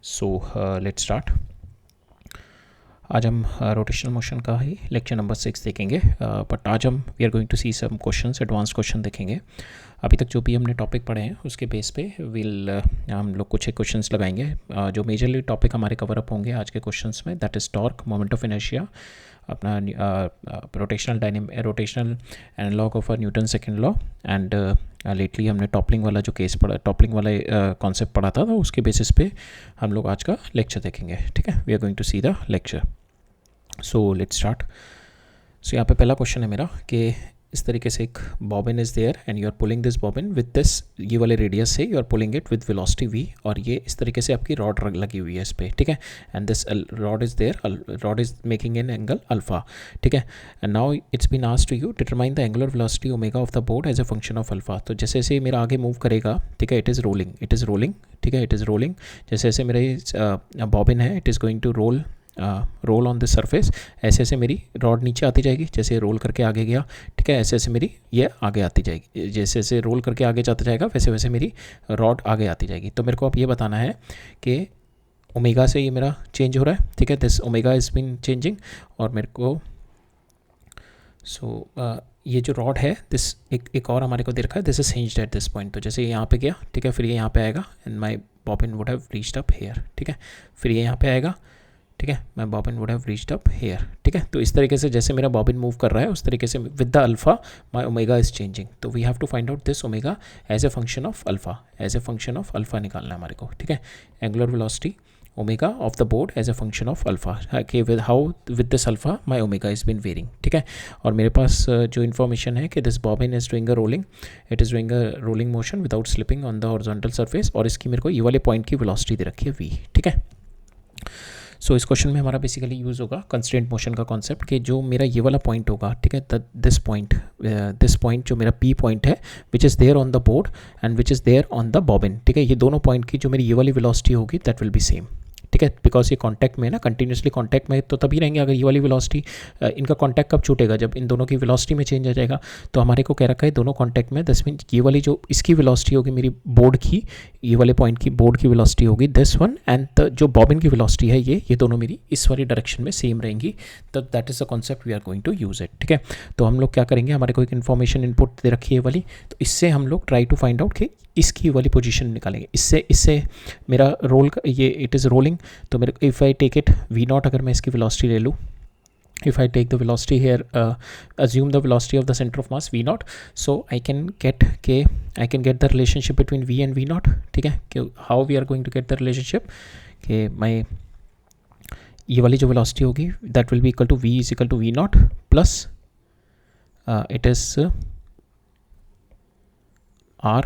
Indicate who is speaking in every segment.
Speaker 1: So let's start. आज हम rotational motion का ही लेक्चर नंबर 6 देखेंगे, बट आज हम we are going to see some questions, advance question देखेंगे। अभी तक जो भी हमने टॉपिक पढ़े हैं उसके बेस पे हम लोग कुछ एक क्वेश्चंस लगाएंगे। जो मेजरली टॉपिक हमारे कवर अप होंगे आज के क्वेश्चंस में, that is torque, moment of inertia, अपना rotational analogue of Newton second law, and lately हमने टॉपलिंग वाला जो केस पढ़ा, टॉपलिंग वाला कॉन्सेप्ट पढ़ा था, तो उसके बेसिस पे हम लोग आज का लेक्चर देखेंगे। ठीक है, we are going to see the lecture. So let's start. So यहाँ पे पहला क्वेश्चन है मेरा कि इस तरीके से एक bobbin is there and you are pulling this bobbin with this, ये वाले रेडियस से you are pulling it with velocity v, और ये इस तरीके से आपकी रॉड लगी हुई है इस पर। ठीक है, and this rod is there, rod is making an angle alpha. ठीक है, and now it's been asked to you determine the angular velocity omega of the board as a function of alpha. तो जैसे जैसे मेरा आगे move करेगा, ठीक है, इट इज़ रोलिंग, ठीक है, इट इज़ रोलिंग। जैसे जैसे मेरा बॉबिन है, it is going to roll on this surface, ऐसे ऐसे मेरी रॉड नीचे आती जाएगी। जैसे रोल करके आगे गया, ठीक है, ऐसे ऐसे मेरी ये आगे आती जाएगी। जैसे जैसे रोल करके आगे जाता जाएगा वैसे वैसे मेरी रॉड आगे आती जाएगी। तो मेरे को अब ये बताना है कि ओमेगा से ये मेरा चेंज हो रहा है। ठीक है, this omega is been changing, और मेरे को ये जो रॉड है दिस एक और हमारे को दे रखा है, this is hinged eight this point. तो जैसे ये यहाँ पे गया, ठीक है, फिर ये यहाँ पे आएगा and my bobbin would have reached up here. ठीक है, फिर ये यहाँ पे आएगा, ठीक है, my bobbin would have reached up here. ठीक है, तो इस तरीके से जैसे मेरा बॉबिन मूव कर रहा है उस तरीके से with the alpha my omega is changing. तो we have to find out this omega as a function of alpha, as a function of alpha निकालना है हमारे को। ठीक है, angular velocity omega of the board as a function of alpha, कि with this alpha my omega is being varying. ठीक है, और मेरे पास जो इन्फॉर्मेशन है कि this bobbin is doing a rolling, it is doing a rolling motion without slipping on the horizontal surface, और इसकी मेरे को ये वाले पॉइंट की वेलोसिटी दे रखी है v। ठीक है, सो इस क्वेश्चन में हमारा बेसिकली यूज़ होगा कंस्ट्रेंट मोशन का कॉन्सेप्ट, कि जो मेरा ये वाला पॉइंट होगा, ठीक है, दिस पॉइंट जो मेरा पी पॉइंट है which is there on the board and which is there on the bobbin. ठीक है, ये दोनों पॉइंट की जो मेरी ये वाली वेलोसिटी होगी दैट विल बी सेम। ठीक है, बिकॉज ये कांटेक्ट में है ना, कंटिन्यूसली कांटेक्ट में तो तभी रहेंगे अगर ये वाली वेलोसिटी, इनका कांटेक्ट कब छूटेगा, जब इन दोनों की वेलोसिटी में चेंज आ जाएगा। तो हमारे को कह रखा है दोनों कांटेक्ट में, दस मीन ये वाली जो इसकी वेलोसिटी होगी मेरी बोर्ड की, ये वाले पॉइंट की बोर्ड की वेलोसिटी होगी दिस वन, एंड जो बॉबिन की वेलोसिटी है ये दोनों मेरी इस वाली डायरेक्शन में सेम रहेंगी। तो that is the concept we are going to use it. ठीक है, तो हम लोग क्या करेंगे, हमारे को एक इन्फॉर्मेशन इनपुट दे रखी है वाली, तो इससे हम लोग ट्राई टू फाइंड आउट कि इसकी वाली पोजीशन निकालेंगे। इससे मेरा रोल ये इट इज़ रोलिंग, तो मेरे if I take it v naught, अगर मैं इसकी वेलोसिटी ले लूँ, if I take the velocity here, assume the velocity of the center of mass v naught, so I can get the relationship between v and v naught. ठीक है, कि how we are going to get the relationship, कि my ये वाली जो velocity होगी that will be equal to v is equal to v naught plus it is r.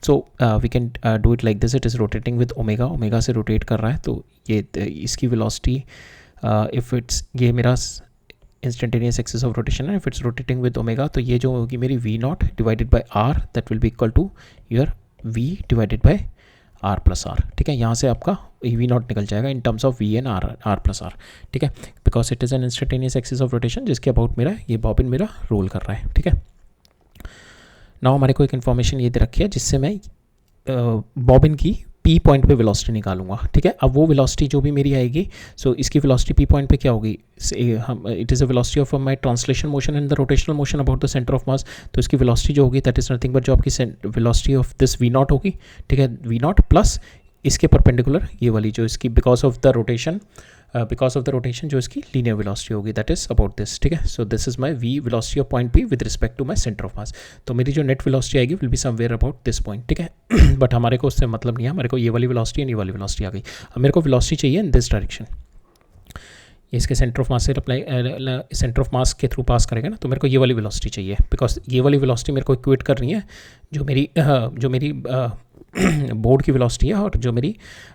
Speaker 1: So we can do it like this, it is rotating with omega से rotate कर रहा है, तो ये इसकी velocity इफ़ इट्स, ये मेरा instantaneous axis of rotation है, if it's rotating with omega, तो ये जो होगी मेरी v not divided by r, that will be equal to your v divided by r plus r. ठीक है, यहाँ से आपका वी नॉट निकल जाएगा in terms of v and r plus r. ठीक है, because it is an instantaneous axis of rotation जिसके अबाउट मेरा ये बॉबिन मेरा रोल कर रहा है। ठीक है, नाउ हमारे को एक इन्फॉर्मेशन ये दे रखी है जिससे मैं बॉबिन की पी पॉइंट पे वेलोसिटी निकालूंगा। ठीक है, अब वो वेलोसिटी जो भी मेरी आएगी, सो इसकी वेलोसिटी पी पॉइंट पे क्या होगी, it is a velocity of my translation motion and the rotational motion about the centre of mass. तो इसकी वेलोसिटी जो होगी दैट इज़ नथिंग बट जो आपकी velocity of this v naught होगी। ठीक है, वी नॉट प्लस इसके परपेंडिकुलर ये वाली जो इसकी बिकॉज ऑफ द रोटेशन जो इसकी लीनियर वेलोसिटी होगी दैट इज अबाउट दिस। ठीक है, so this is my v velocity of point P with respect to my centre of mass. तो मेरी जो नेट वेलोसिटी आएगी will be somewhere about this point. ठीक है, बट हमारे को उससे मतलब नहीं है, हमारे को ये वाली वेलोसिटी एंड ये वाली वेलोसिटी आ गई। अब मेरे को वेलोसिटी चाहिए इन दिस डायरेक्शन, इसके सेंटर ऑफ मास से अप्लाई, सेंटर ऑफ मास के थ्रू पास करेगा ना, तो मेरे को ये वाली वेलोसिटी चाहिए, बिकॉज ये वाली वेलोसिटी मेरे को इक्वेट कर रही है जो मेरी बोर्ड की वेलोसिटी है और जो मेरी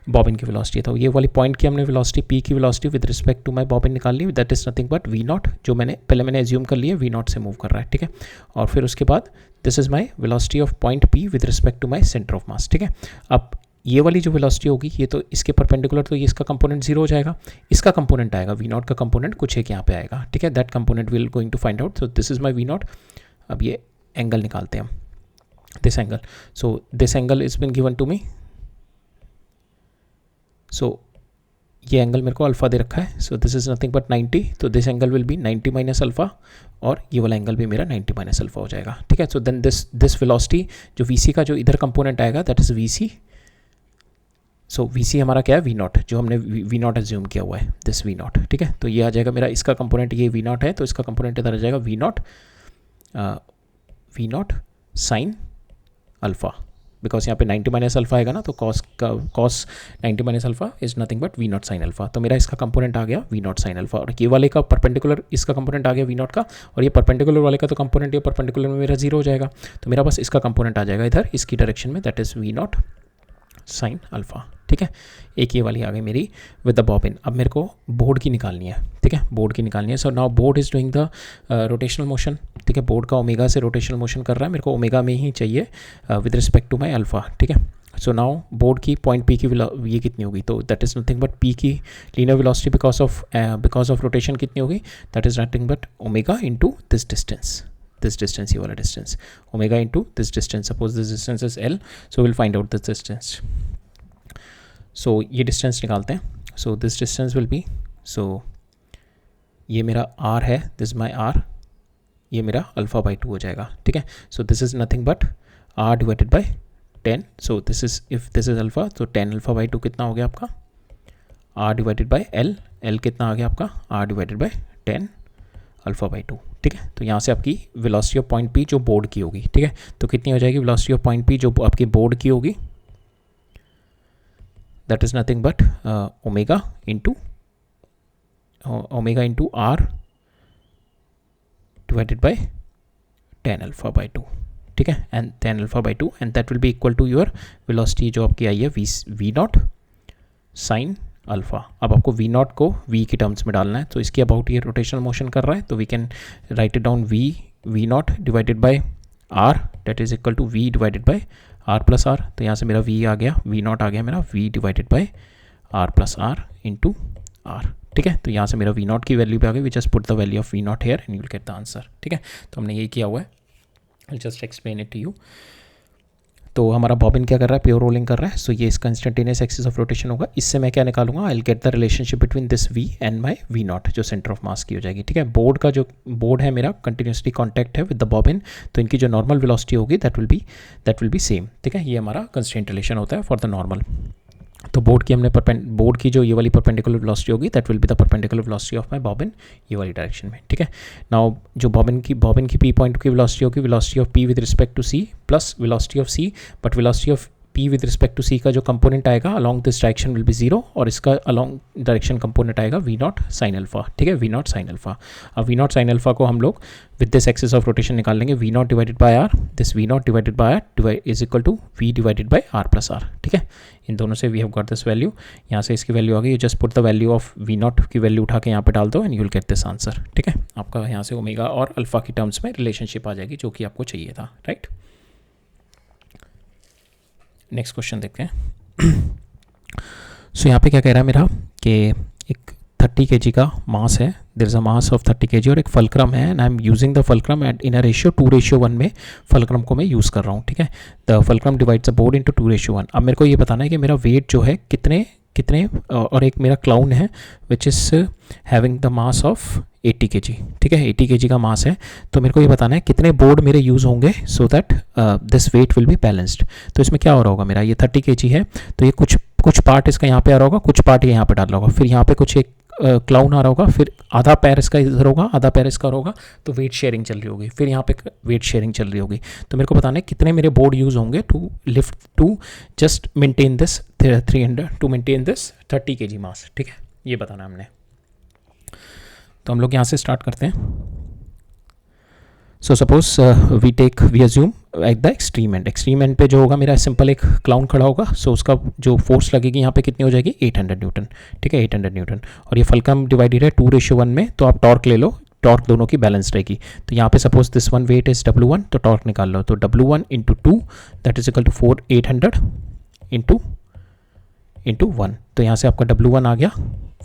Speaker 1: बॉबिन की वेलोसिटी है। तो ये वाली पॉइंट की हमने वेलोसिटी पी की velocity with respect to my bobbin निकाल ली, that is nothing but we not, जो मैंने एज्यूम कर लिया वी नॉट से मूव कर रहा है। ठीक है, और फिर उसके बाद this is my velocity of point P with respect to my centre of mass. ठीक है, अब ये वाली जो वेलोसिटी होगी ये तो इसके परपेंडिकुलर, तो ये इसका कंपोनेंट जीरो हो जाएगा, इसका कंपोनेंट आएगा वी नॉट का कंपोनेंट कुछ एक यहाँ पे आएगा। ठीक है, that component will going to find out, so this is my V naught. अब ये एंगल निकालते हैं हम, this angle, so this angle is bin given to me, so ये एंगल मेरे को अल्फ़ा दे रखा है, so this is nothing but 90, तो this angle will be 90 minus alpha, और ये वाला एंगल भी मेरा 90 माइनस अल्फ़ा हो जाएगा, ठीक है। सो देन दिस वेलोसिटी जो वी सी का जो इधर कंपोनेंट आएगा that is V C. So V C हमारा क्या है, वी नॉट, जो हमने वी नॉट एज्यूम किया हुआ है, दिस वी नॉट, ठीक है। तो ये आ जाएगा मेरा, इसका कंपोनेंट ये वी नॉट है, तो इसका कंपोनेंट इधर आ जाएगा v naught sine alpha, because यहाँ पे 90 माइनस अल्फ़ा आएगा ना, तो cos 90 minus alpha is nothing but we naught sine alpha. तो मेरा इसका कंपोनेंट आ गया वी नॉट साइन अल्फ़ा, और ये वाले का परपेंडिकुलर इसका कंपोनेंट आ गया वी नॉट का, और ये परपेंडिकुलर वाले का तो कंपोनेंट ये परपेंडिकुलर में मेरा जीरो हो जाएगा, तो मेरा बस इसका कंपोनेंट आ जाएगा इधर इसकी डायरेक्शन में, that is v naught sine alpha, ठीक है। एक ये वाली आ गई मेरी विद द बॉबिन। अब मेरे को बोर्ड की निकालनी है, ठीक है, बोर्ड की निकालनी है। So now board is doing the rotational motion, ठीक है। बोर्ड का ओमेगा से रोटेशनल मोशन कर रहा है, मेरे को ओमेगा में ही चाहिए with respect to my alpha, ठीक है। सो नाउ बोर्ड की पॉइंट पी की ये कितनी होगी, तो that is nothing but P की linear velocity because of rotation कितनी होगी, that is nothing but omega into this distance, ये वाला distance, omega into this distance. Suppose this distance is L, so will find out this distance. So ये distance निकालते हैं। So this distance will B, सो ये मेरा are है, this my are, ये मेरा अल्फ़ा बाई 2 हो जाएगा, ठीक है। So this is nothing but r divided by 10। So this is, if this is alpha, तो 10 अल्फ़ा बाई 2 कितना हो गया आपका, r divided by L, L कितना आ गया आपका, r divided by 10 alpha by 2, ठीक है। तो यहाँ से आपकी वेलोसिटी ऑफ पॉइंट पी जो बोर्ड की होगी, ठीक है, तो कितनी हो जाएगी वेलोसिटी ऑफ पॉइंट पी जो आपकी बोर्ड की होगी, that is nothing but omega into r divided by 10 alpha by 2, ठीक है, and 10 alpha by 2, and that will be equal to your velocity जो आपकी आई है वी नॉट साइन अल्फ़ा। अब आपको वी नॉट को वी की टर्म्स में डालना है, तो इसकी अबाउट ये रोटेशनल मोशन कर रहा है, तो we can write it down v not divided by r, that is equal to v divided by r plus r. तो यहाँ से मेरा वी आ गया, वी नॉट आ गया मेरा v divided by r plus r into r, ठीक है। तो यहाँ से मेरा वी नॉट की वैल्यू पे आ गई, we just put the value of v nought here and you will get the answer, ठीक है। तो हमने यही किया हुआ है, I just explain it to you. तो हमारा बॉबिन क्या कर रहा है, प्योर रोलिंग कर रहा है, सो ये इसका इंस्टेंटेनियस एक्सिस ऑफ रोटेशन होगा। इससे मैं क्या निकालूंगा, I will get the relationship between this v and my v not जो सेंटर ऑफ मास की हो जाएगी, ठीक है। बोर्ड का जो बोर्ड है मेरा कंटिन्यूसली कॉन्टैक्ट है विद द बॉबिन, तो इनकी जो नॉर्मल वेलोसिटी होगी दैट विल बी सेम, ठीक है। ये हमारा कंस्ट्रेंट रिलेशन होता है फॉर द नॉर्मल। तो बोर्ड की जो ये वाली परपेंडिकुलर वेलोसिटी होगी that will be the perpendicular velocity of my bobbin, ये वाली डायरेक्शन में, ठीक है। नाउ जो बॉबिन की पी पॉइंट की वेलोसिटी होगी, velocity of P with respect to C plus velocity of C, but velocity of P with respect to C का जो कंपोनेंट आएगा along this direction will be zero, और इसका along direction component आएगा V naught sine alpha, ठीक है, we naught sine alpha. अब V naught sine alpha को हम लोग with this axis of rotation निकाल लेंगे, we not divided by r, this v not divided by r is equal to v divided by r plus r, ठीक है। इन दोनों से we have got this value, यहाँ से इसकी वैल्यू आ गई, you just put the value of v nought की वैल्यू उठा के यहाँ पे डाल दो and you will get this answer, ठीक है। आपका यहाँ से ओमेगा और अल्फा की टर्म्स में रिलेशनशिप आ जाएगी जो कि आपको चाहिए था, राइट। नेक्स्ट क्वेश्चन देखते हैं। सो यहाँ पे क्या कह रहा है मेरा कि एक 30 kg का मास है, there is a mass of 30 kg और एक फलक्रम है, and I am using the fulcrum at in a ratio 2:1 में फलक्रम को मैं यूज़ कर रहा हूँ, ठीक है। The fulcrum divides the board into 2:1। अब मेरे को ये बताना है कि मेरा वेट जो है कितने और एक मेरा क्लाउन है which is having the mass of 80 kg, ठीक है, 80 kg का मास है। तो मेरे को ये बताना है कितने बोर्ड मेरे यूज़ होंगे so that this weight will be balanced. तो इसमें क्या हो रहा होगा, मेरा ये 30 kg है, तो ये कुछ पार्ट इसका यहाँ पे आ रहा होगा, कुछ पार्ट यहाँ पे डाल रहा होगा, फिर यहाँ पे कुछ एक क्लाउन आ रहा होगा, फिर आधा पैर इसका इधर होगा, आधा पैर इसका होगा, तो वेट शेयरिंग चल रही होगी, फिर यहाँ पे वेट शेयरिंग चल रही होगी। तो मेरे को बताना है कितने मेरे बोर्ड यूज़ होंगे to lift to just maintain this 30 kg mass, ठीक है, ये बताना है हमने। तो हम लोग यहाँ से स्टार्ट करते हैं। So suppose we assume at the extreme end पे जो होगा मेरा सिंपल एक क्लाउन खड़ा होगा, सो उसका जो फोर्स लगेगी यहाँ पे कितनी हो जाएगी 800 न्यूटन, ठीक है, 800 न्यूटन। और ये फलक्रम डिवाइडेड है 2:1 में, तो आप टॉर्क ले लो, टॉर्क दोनों की बैलेंस रहेगी। तो यहाँ पे suppose this one weight is W1, तो टॉर्क निकाल लो, तो W1 into 2 that is equal to 800 into 1। तो यहाँ से आपका W1 आ गया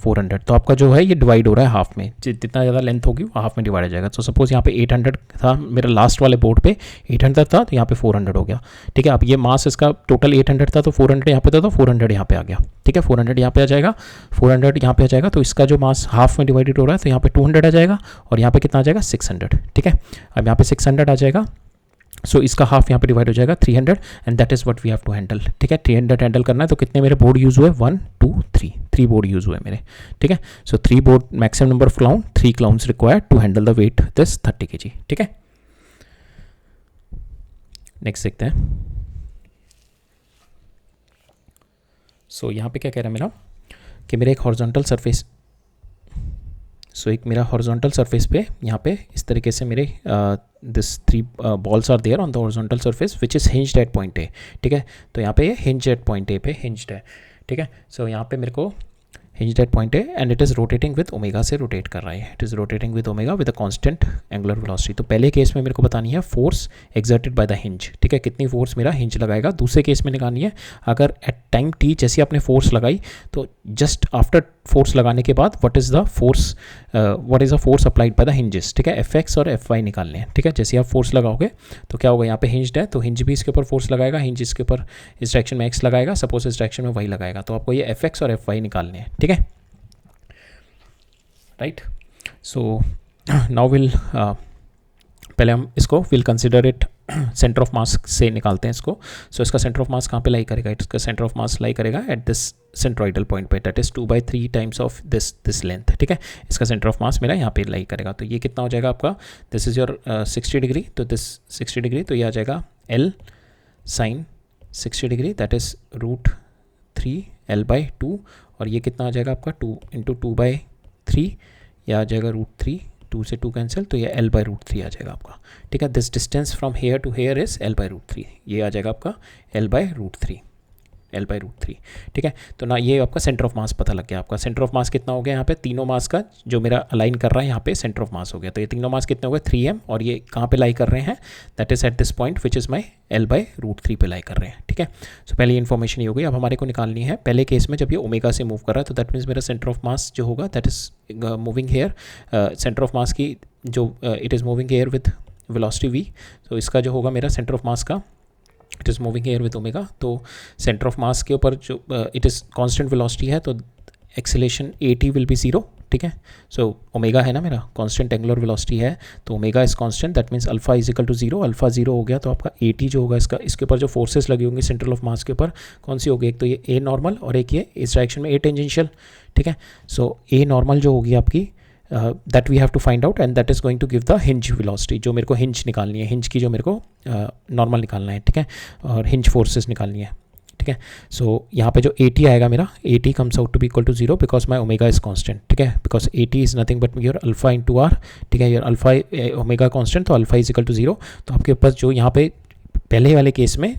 Speaker 1: 400, तो आपका जो है ये डिवाइड हो रहा है हाफ में, जितना ज़्यादा लेंथ होगी वो हाफ में डिवाइड हो जाएगा। तो सपोज यहाँ पे 800 था मेरा लास्ट वाले बोर्ड पे, 800 था तो यहाँ पे 400 हो गया, ठीक है। अब ये मास इसका टोटल 800 था तो 400 यहाँ पे था तो 400 यहाँ पे आ गया, ठीक है। 400 यहाँ पे आ जाएगा, 400 यहाँ पे आ जाएगा, तो इसका जो मास हाफ में डिवाइडेड हो रहा है तो यहाँ पे 200 आ जाएगा और यहाँ पे कितना आ जाएगा 600, ठीक है। अब यहाँ पे 600 आ जाएगा, सो इसका हाफ यहाँ पे डिवाइड हो जाएगा 300 and that is what we have to handle, ठीक है। 300 हैंडल करना है तो कितने मेरे बोर्ड यूज़ हुए, 1 2 3, 3 बोर्ड यूज़ हुए मेरे, ठीक है। So 3 board, maximum number of clown, 3 clowns required to handle the weight this 30 kg, ठीक है। नेक्स्ट देखते हैं। सो यहाँ पे क्या कह रहा है मेरा कि मेरा एक हॉरिजॉन्टल सरफेस, एक मेरा हॉरिजॉन्टल सरफेस पे यहाँ पे इस तरीके से मेरे this 3 balls are there on the horizontal surface which is hinged at point A, ठीक है। तो यहाँ पे ये हिंज एट पॉइंट ए पे हिंज्ड है, ठीक है। सो यहाँ पे मेरे को hinged at point A and it is rotating with omega से रोटेट कर रहा है, it is rotating with omega with a constant angular velocity. तो पहले केस में मेरे को बतानी है force exerted by the hinge, ठीक है, कितनी फोर्स मेरा हिंज लगाएगा। दूसरे केस में निकालनी है अगर एट टाइम टी जैसे आपने फोर्स लगाई तो जस्ट आफ्टर फोर्स लगाने के बाद what is the force applied by the hinges, ठीक है। एफ एक्स और एफ वाई निकालने हैं, ठीक है। जैसे आप फोर्स लगाओगे तो क्या होगा, यहाँ पे हिंज्ड है तो हिंज भी इसके ऊपर फोर्स लगाएगा, हिंज इसके ऊपर इस डायरेक्शन में एक्स लगाएगा, सपोज इस डायरेक्शन में वाई लगाएगा, तो आपको ये एफ एक्स और एफ वाई निकालने हैं, ठीक है, राइट। सो नाउ विल पहले हम इसको will consider it centre of मास से निकालते हैं इसको। सो इसका सेंटर ऑफ मास कहाँ पे लाई करेगा, इसका सेंटर ऑफ मास लाई करेगा एट दिस सेंट्रोइडल पॉइंट पे, that is 2/3 times of this length, ठीक है। इसका सेंटर ऑफ मास मेरा यहाँ पे लाई करेगा, तो ये कितना हो जाएगा आपका, दिस इज योर 60 डिग्री, तो दिस 60 डिग्री, तो ये आ जाएगा L sine 60 degree, that is √3 L/2, और ये कितना आ जाएगा आपका 2 × 2/3, यह आ जाएगा √3, 2 से 2 कैंसिल, तो ये L/√3 आ जाएगा आपका, ठीक है। This distance from here to here is L/√3, ये आ जाएगा आपका L/√3, ठीक है। तो ना ये आपका सेंटर ऑफ मास पता लग गया। आपका सेंटर ऑफ मास कितना हो गया, यहाँ पे तीनों मास का जो मेरा अलाइन कर रहा है यहाँ पे सेंटर ऑफ मास हो गया, तो ये तीनों मास कितने हो गए 3m, और ये कहाँ पे लाई कर रहे हैं, that is eight this point which is my L/√3 पे लाई कर रहे हैं, ठीक है। सो पहले इन्फॉर्मेशन ये हो गई। अब हमारे को निकालनी है पहले केस में जब ये ओमेगा से मूव कर रहा है, तो दैट मीन्स मेरा सेंटर ऑफ मास जो होगा that is moving hair, centre of mass की जो it is moving here with velocity v, तो इसका जो होगा मेरा सेंटर ऑफ मास का it is moving here with omega, तो सेंटर ऑफ मास के ऊपर जो इट इज़ कांस्टेंट वेलोसिटी है तो एक्सेलेरेशन at विल बी 0, ठीक है। सो ओमेगा है ना मेरा कांस्टेंट एंगुलर वेलोसिटी है, तो omega is constant, that means alpha is equal to 0, alpha 0 हो गया तो आपका at जो होगा इसका, इसके ऊपर जो फोर्सेस लगी होंगी सेंट्रल ऑफ मास के ऊपर कौन सी होगी, एक तो ये a नॉर्मल और एक ये इस डायरेक्शन में a टेंजेंशियल, ठीक है। सो a नॉर्मल जो होगी आपकी that we have to find out and that is going to give the hinge velocity, जो मेरे को हिंज निकालनी है, हिंज की जो मेरे को नॉर्मल निकालना है, ठीक है, और हिंज फोर्सेस निकालनी है, ठीक है। सो यहाँ पे जो at आएगा मेरा, at comes out to be equal to 0 because my omega is constant, ठीक है, because at is nothing but your alpha into r, ठीक है, योर अल्फा ओमेगा कांस्टेंट, तो अल्फा इज इक्वल टू 0, तो आपके पास जो यहाँ पे पहले वाले केस में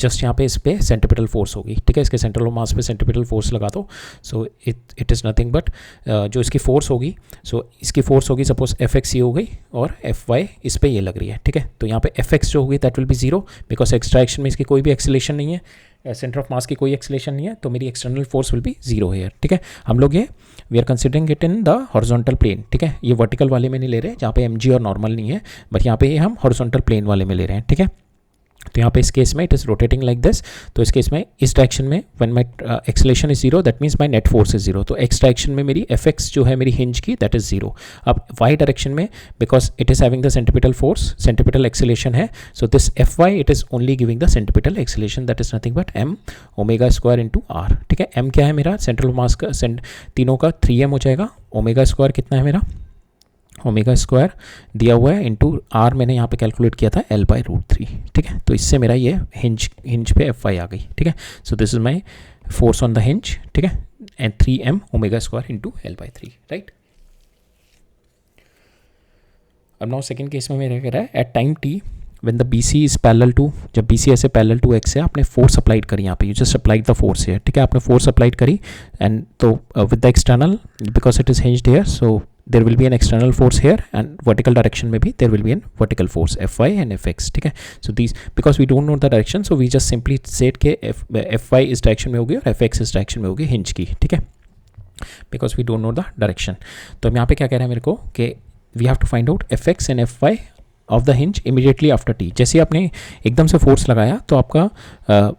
Speaker 1: जस्ट यहाँ पे इस पर सेंट्रीपिटल फोर्स होगी, ठीक है, इसके सेंट्रल ऑफ मास पे सेंट्रीपिटल फोर्स लगा दो, so it is nothing but जो इसकी फोर्स होगी, सो इसकी फोर्स होगी सपोज एफ एक्स ये हो गई और एफ वाई इस पर ये लग रही है, ठीक है। तो यहाँ पे एफ एक्स जो होगी that will be 0 because x direction में इसकी कोई भी एक्सेलेरेशन नहीं है, सेंटर ऑफ मास की कोई एक्सेलेरेशन नहीं है, तो मेरी external force will be 0 here, ठीक है। हम लोग ये we are considering it in the horizontal plane, ठीक है, ये वर्टिकल वाले में नहीं ले रहे जहाँ पे एम और नॉर्मल नहीं है, बट यहाँ पे ये हम हॉरिजॉन्टल प्लेन वाले में ले रहे हैं, ठीक है। तो यहाँ पे इस केस में it is rotating like this, तो इस केस में इस डायरेक्शन में when my acceleration is 0 that means my net force is 0, तो एक्स डायरेक्शन में मेरी एफ एक्स जो है मेरी हिंज की दैट इज 0। अब वाई डायरेक्शन में because it is having the centripetal force, centripetal acceleration है, so this F Y it is only giving the centripetal acceleration that is nothing but m omega square into r, ठीक है। m क्या है मेरा central मास का, तीनों का 3m हो जाएगा, ओमेगा स्क्वायर कितना है मेरा, ओमेगा स्क्वायर दिया हुआ है इंटू आर मैंने यहाँ पे कैलकुलेट किया था L/√3, ठीक है। तो इससे मेरा ये हिंज पे एफ वाई आ गई, ठीक है। So this is my force on the hinge, ठीक है, and 3m omega square into L/3, right. अब नाउ सेकेंड केस में मेरा कह रहा है at time t when the BC is parallel to, जब BC ऐसे parallel to x है, आपने फोर्स अप्लाइड करी यहाँ पे, you just applied the force here, ठीक है, आपने फोर्स अप्लाइड करी एंड तो with the external because it is hinged here, so there will be an external force here and vertical direction में भी there will be an vertical force Fy and Fx, ठीक है। so these because we don't know the direction so we just simply said के Fy इस direction में होगी और Fx इस डायरेक्शन में होगी हिंज की, ठीक है। Because we don't know the direction. तो हम यहाँ पे क्या कह रहे हैं मेरे को कि we have to find out F x and F y of the hinge immediately after t. जैसे आपने एकदम से फोर्स लगाया तो आपका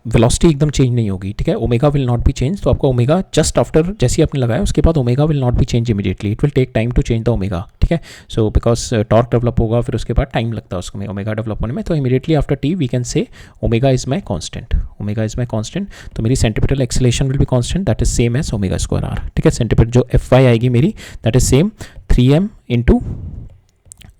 Speaker 1: वेलोसिटी एकदम चेंज नहीं होगी, ठीक है, omega will not be change. तो आपका ओमेगा जस्ट आफ्टर जैसे आपने लगाया उसके बाद omega will not be change immediately, it will take time to change the omega, ठीक है। सो बिकॉज टॉर्क डेवलप होगा फिर उसके बाद टाइम लगता है उसको ओमेगा डेवलप होने में। तो immediately after t we can say omega is my constant, omega is my constant. तो मेरी centripetal acceleration will be constant, that is same as omega square r, ठीक है। सेंटीपिटल जो एफ वाई आएगी मेरी that is same 3m into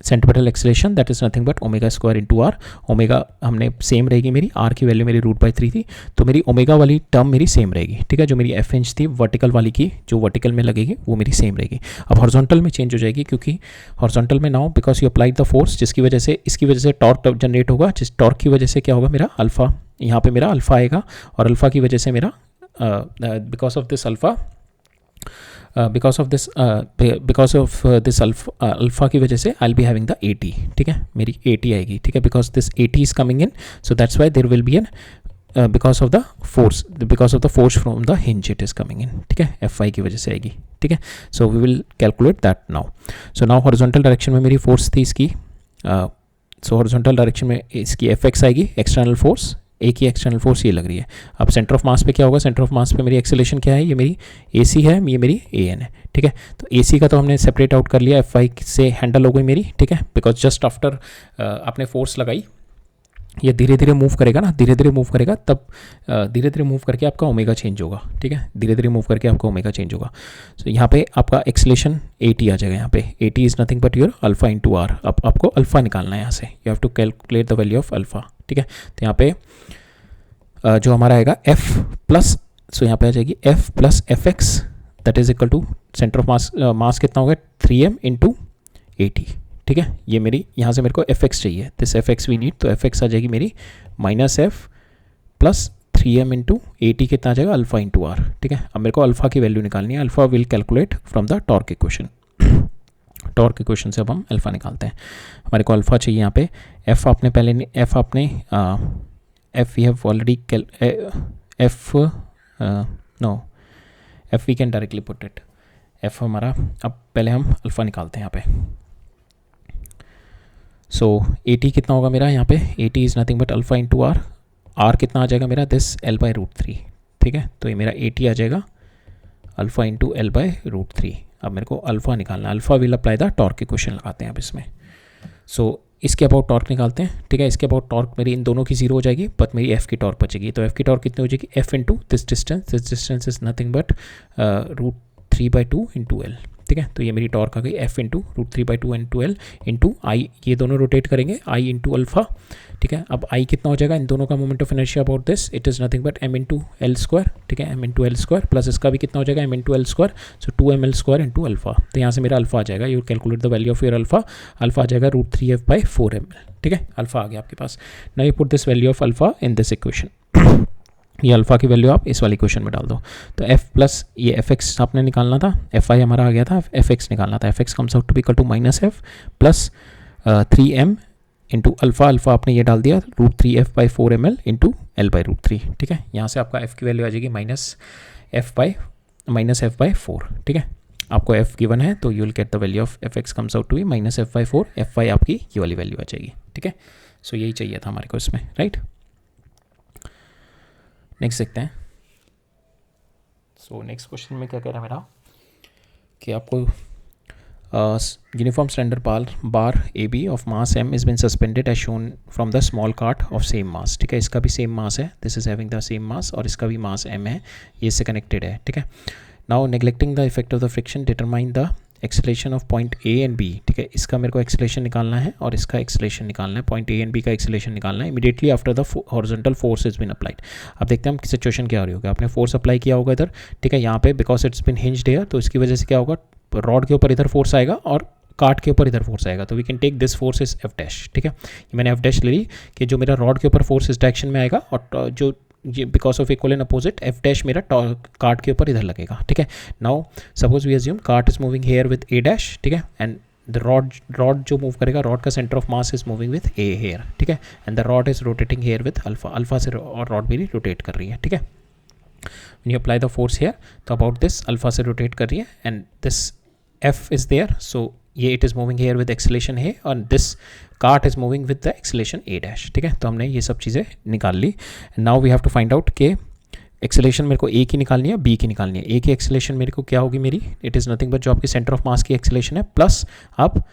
Speaker 1: centripetal acceleration that is nothing but omega square into r. Omega हमने same रहेगी मेरी, are की value मेरी √3 थी, तो मेरी ओमेगा वाली टर्म मेरी सेम रहेगी, ठीक है। जो मेरी एफ इंच थी वर्टिकल वाली की जो वर्टिकल में लगेगी वो मेरी सेम रहेगी। अब हॉरिजॉन्टल में चेंज हो जाएगी क्योंकि हॉरिजॉन्टल में now because you applied the force जिसकी वजह से इसकी वजह से टॉर्क जनरेट होगा, जिस टॉर्क की वजह से क्या होगा मेरा अल्फा, यहाँ पे मेरा अल्फा आएगा और अल्फा की वजह से मेरा because of this alpha because of this alpha की वजह से I will be having the 80, ठीक है, मेरी 80 आएगी, ठीक है। Because this 80 is coming in, so that's why there will be n because of the force from the hinge it is coming in, ठीक है, एफ वाई की वजह से आएगी, ठीक है। So we will calculate that now. So now horizontal direction में मेरी फोर्स थी इसकी, सो हॉरिजॉन्टल डायरेक्शन में इसकी एफ एक्स आएगी, एक्सटर्नल फोर्स, एक ही एक्सटर्नल फोर्स ये लग रही है। अब सेंटर ऑफ मास पे क्या होगा, सेंटर ऑफ मास पे मेरी एक्सेलेरेशन क्या है, ये मेरी AC है, ये मेरी AN है, ठीक है। तो AC का तो हमने सेपरेट आउट कर लिया, FY से हैंडल हो गई मेरी, ठीक है। बिकॉज जस्ट आफ्टर आपने फोर्स लगाई ये धीरे धीरे मूव करेगा ना, धीरे धीरे मूव करेगा, तब धीरे धीरे मूव करके आपका ओमेगा चेंज होगा, ठीक है, धीरे धीरे मूव करके आपका ओमेगा चेंज होगा। सो यहाँ पे आपका एक्सेलेरेशन 80 आ जाएगा, यहाँ पे 80 is nothing but your alpha into r. अब आपको अल्फा निकालना है यहाँ से, you have to calculate the value of alpha, ठीक है। तो यहाँ पे जो हमारा आएगा F प्लस, सो यहाँ पे आ जाएगी F plus F x that is equal to centre of mass कितना होगा 3m इंटू 80, ठीक है। ये मेरी यहाँ से मेरे को एफ एक्स चाहिए, this F x we need, तो एफ एक्स आ जाएगी मेरी -f प्लस 3m इंटू 80 कितना आ जाएगा अल्फा इंटू आर, ठीक है। अब मेरे को अल्फा की वैल्यू निकालनी है, alpha will calculate from the torque equation. Torque equation से अब हम अल्फा निकालते हैं, हमारे को अल्फा चाहिए यहाँ पे। एफ आपने पहले F we have already F we can directly put it, F हमारा, अब पहले हम अल्फ़ा निकालते हैं यहाँ पे। सो 80 कितना होगा मेरा यहाँ पे, 80 is nothing but alpha into r, r कितना आ जाएगा मेरा दिस L/√3, ठीक है। तो ये मेरा 80 आ जाएगा अल्फ़ा इंटू L/√3। अब मेरे को अल्फ़ा निकालना है, alpha will apply the torque equation लगाते हैं अब इसमें। सो इसके अबाउट टॉर्क निकालते हैं, ठीक है। इसके अबाउट टॉर्क मेरी इन दोनों की 0 हो जाएगी, बट मेरी F की टॉर्क बचेगी। तो F की टॉर्क कितनी हो जाएगी, F into this distance is nothing but √3/2 into L, ठीक है। तो ये मेरी टॉर्क आ गई F into √3/2 into L into I, ये दोनों रोटेट करेंगे I इंटू अल्फा, ठीक है। अब I कितना हो जाएगा इन दोनों का moment of inertia about this, it is nothing but m into L square, ठीक है, m into L square plus इसका भी कितना हो जाएगा m into L square, so 2ml square into alpha. तो यहाँ से मेरा अल्फा आ जाएगा, you calculate the value of your alpha, alpha आ जाएगा √3f/4ml, ठीक है, अल्फा आ गया आपके पास। Now you put this value of alpha in this equation, ये अल्फा की वैल्यू आप इस वाली इक्वेशन में डाल दो। तो f प्लस ये एफ एक्स आपने निकालना था, एफ आई हमारा आ गया था, एफ एक्स निकालना था, F x comes out to be equal to -f plus 3m into alpha, alpha आपने ये डाल दिया √3f/4ml इंटू L/√3, ठीक है। यहाँ से आपका f की वैल्यू आ जाएगी -f/4, ठीक है। आपको f गिवन है तो you will get the value of F x comes out to be -f/4, F y आपकी ये वाली वैल्यू आ जाएगी, ठीक है। सो यही चाहिए था हमारे को इसमें, राइट। नेक्स्ट देखते हैं। सो नेक्स्ट क्वेश्चन में क्या कह रहा है मेरा कि आपको uniform standard bar A B of mass m is been suspended as shown from the small cart of same mass, ठीक है। इसका भी सेम मास है, this is having the same mass, और इसका भी मास m है, ये इससे कनेक्टेड है, ठीक है। Now neglecting the effect of the friction determine the acceleration of point A and B, ठीक है। इसका मेरे को एक्सेलेरेशन निकालना है और इसका एक्सेलेरेशन निकालना है, पॉइंट ए एंड बी का एक्सेलेरेशन निकालना है immediately after the horizontal force is been applied. अब देखते हैं हम सिचुएशन क्या हो रही होगी, आपने फोर्स अप्लाई किया होगा इधर, ठीक है, यहाँ पे because it's been hinged here, तो इसकी वजह से क्या होगा, रॉड के ऊपर इधर फोर्स आएगा और काट के ऊपर इधर फोर्स आएगा, तो we can take this force is F dash, ठीक है। मैंने F डैश ले ली कि जो मेरा रॉड के ऊपर फोर्स इस डायरेक्शन में आएगा और जो ये because of equal and opposite F dash मेरा काट के ऊपर इधर लगेगा, ठीक है। Now suppose we assume cart is moving here with A dash, ठीक है, एंड द रॉड जो मूव करेगा, रॉड का centre of mass is moving with A here, ठीक है, and the rod is rotating here with alpha, alpha से और rod मेरी रोटेट कर रही है, ठीक है। when you apply the force here, तो about this अल्फा से रोटेट कर रही है and this F is there, so ये it is moving here with acceleration है और this cart is moving with the acceleration a dash. ठीक है, तो हमने ये सब चीज़ें निकाल ली. Now we have to find out कि एक्सेलेशन मेरे को ए की निकालनी है, बी की निकालनी है. ए की एक्सेलेशन मेरे को क्या होगी मेरी, इट इज़ नथिंग बट जो आपकी सेंटर ऑफ मास की एक्सेलेशन है प्लस आप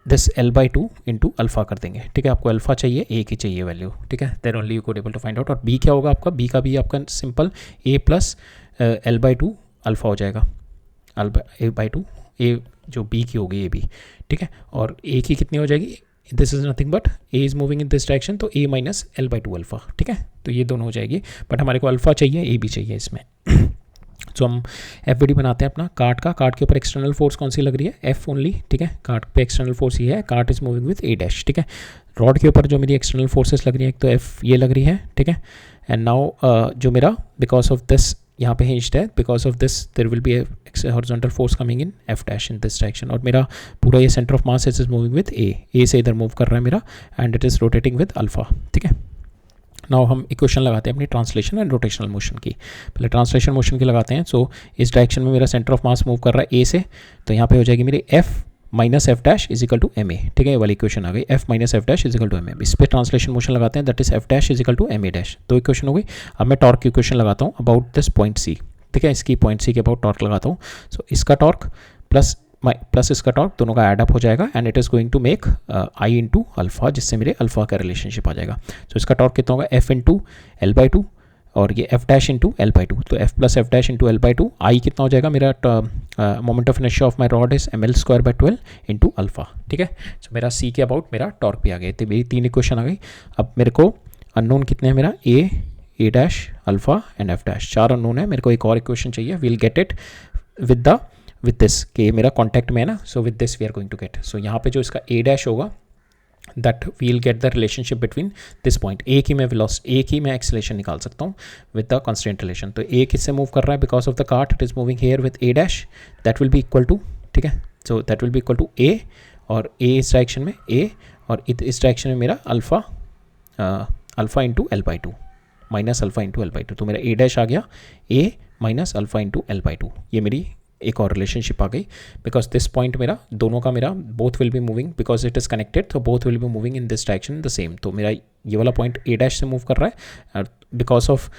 Speaker 1: दिस L/2 इंटू अल्फा कर देंगे. ठीक है, आपको अल्फा चाहिए, ए की चाहिए वैल्यू. ठीक है, then only you could able to find out. और बी क्या होगा आपका, बी का भी आपका सिंपल ए प्लस L/2 अल्फा हो जाएगा. A/2 ए जो बी की होगी ए बी. ठीक है, और ए की कितनी हो जाएगी, this is nothing but A is moving in this direction, तो ए माइनस L/2 अल्फा. ठीक है, तो ये दोनों हो जाएगी, बट हमारे को अल्फा चाहिए, ए भी चाहिए इसमें. तो हम FVD बनाते हैं अपना कार्ट का. कार्ट के ऊपर एक्सटर्नल फोर्स कौन सी लग रही है, F ओनली. ठीक है, कार्ट पे एक्सटर्नल फोर्स ये है, cart is moving with A dash. ठीक है, रॉड के ऊपर जो मेरी एक्सटर्नल फोर्सेस लग रही है, एक तो F ये लग रही है. ठीक है, एंड नाउ जो मेरा बिकॉज ऑफ दिस यहाँ पे हिंज्ड है, because of this there will be horizontal force coming in F dash in this direction. और मेरा पूरा ये centre of mass is moving with A से इधर मूव कर रहा है मेरा, and it is rotating with alpha. ठीक है, नाउ हम इक्वेशन लगाते हैं अपनी ट्रांसलेशन एंड रोटेशनल मोशन की. पहले ट्रांसलेशन मोशन की लगाते हैं. सो इस डायरेक्शन में मेरा सेंटर ऑफ मास मूव कर रहा है ए से, तो यहाँ पे हो जाएगी मेरी F minus F dash is equal to m a. ठीक है, ये वाली इक्वेशन आ गई, F minus F dash is equal to m a. इस पर ट्रांसलेशन मोशन लगाते हैं, that is F dash is equal to m a dash. दो इक्वेशन हो गई. अब मैं टॉर्क की इक्वेशन लगाता हूँ अबाउट दिस पॉइंट सी. ठीक है, इसकी पॉइंट सी के अबाउट टॉर्क लगाता हूँ. सो इसका टॉर्क प्लस इसका टॉर्क दोनों का एडअप हो जाएगा, and it is going to make I into alpha, जिससे मेरे अल्फा का रिलेशनशिप आ जाएगा. तो इसका टॉर्क कितना होगा, F इंटू L/2 और ये F डैश इंटू L/2. तो F plus F dash into L/2. आई कितना हो जाएगा मेरा, moment of inertia of my rod is mL²/12 into alpha. ठीक है, तो मेरा सी के अबाउट मेरा टॉर्क भी आ गया. तो मेरी 3 इक्वेशन आ गई. अब मेरे को अननोन कितने हैं, मेरा A dash alpha and F dash. 4 unknown है. मेरे को एक और इक्वेशन चाहिए, we'll get it with this कि मेरा कॉन्टैक्ट में है ना, so with this we are going to get. So यहाँ पे जो इसका ए डैश होगा, that we'll get the relationship between this point. A की मैं एक्सेलेरेशन निकाल सकता हूँ विद द कॉन्स्टेंट रिलेशन. तो ए किससे मूव कर रहा है, because of the cart it is moving here with a dash, that will be equal to. ठीक है, so that will be equal to A, और ए इस डायरेक्शन में ए, और इस डायरेक्शन में मेरा alpha into L/2 minus alpha into L/2. तो मेरा ए डैश आ गया ए माइनस अल्फा इंटू L/2. ये मेरी एक और रिलेशनशिप आ गई, बिकॉज दिस पॉइंट मेरा दोनों का मेरा both will be moving, because it is connected, तो both will be moving in this direction the same. तो मेरा ये वाला पॉइंट ए डैश से मूव कर रहा है, बिकॉज ऑफ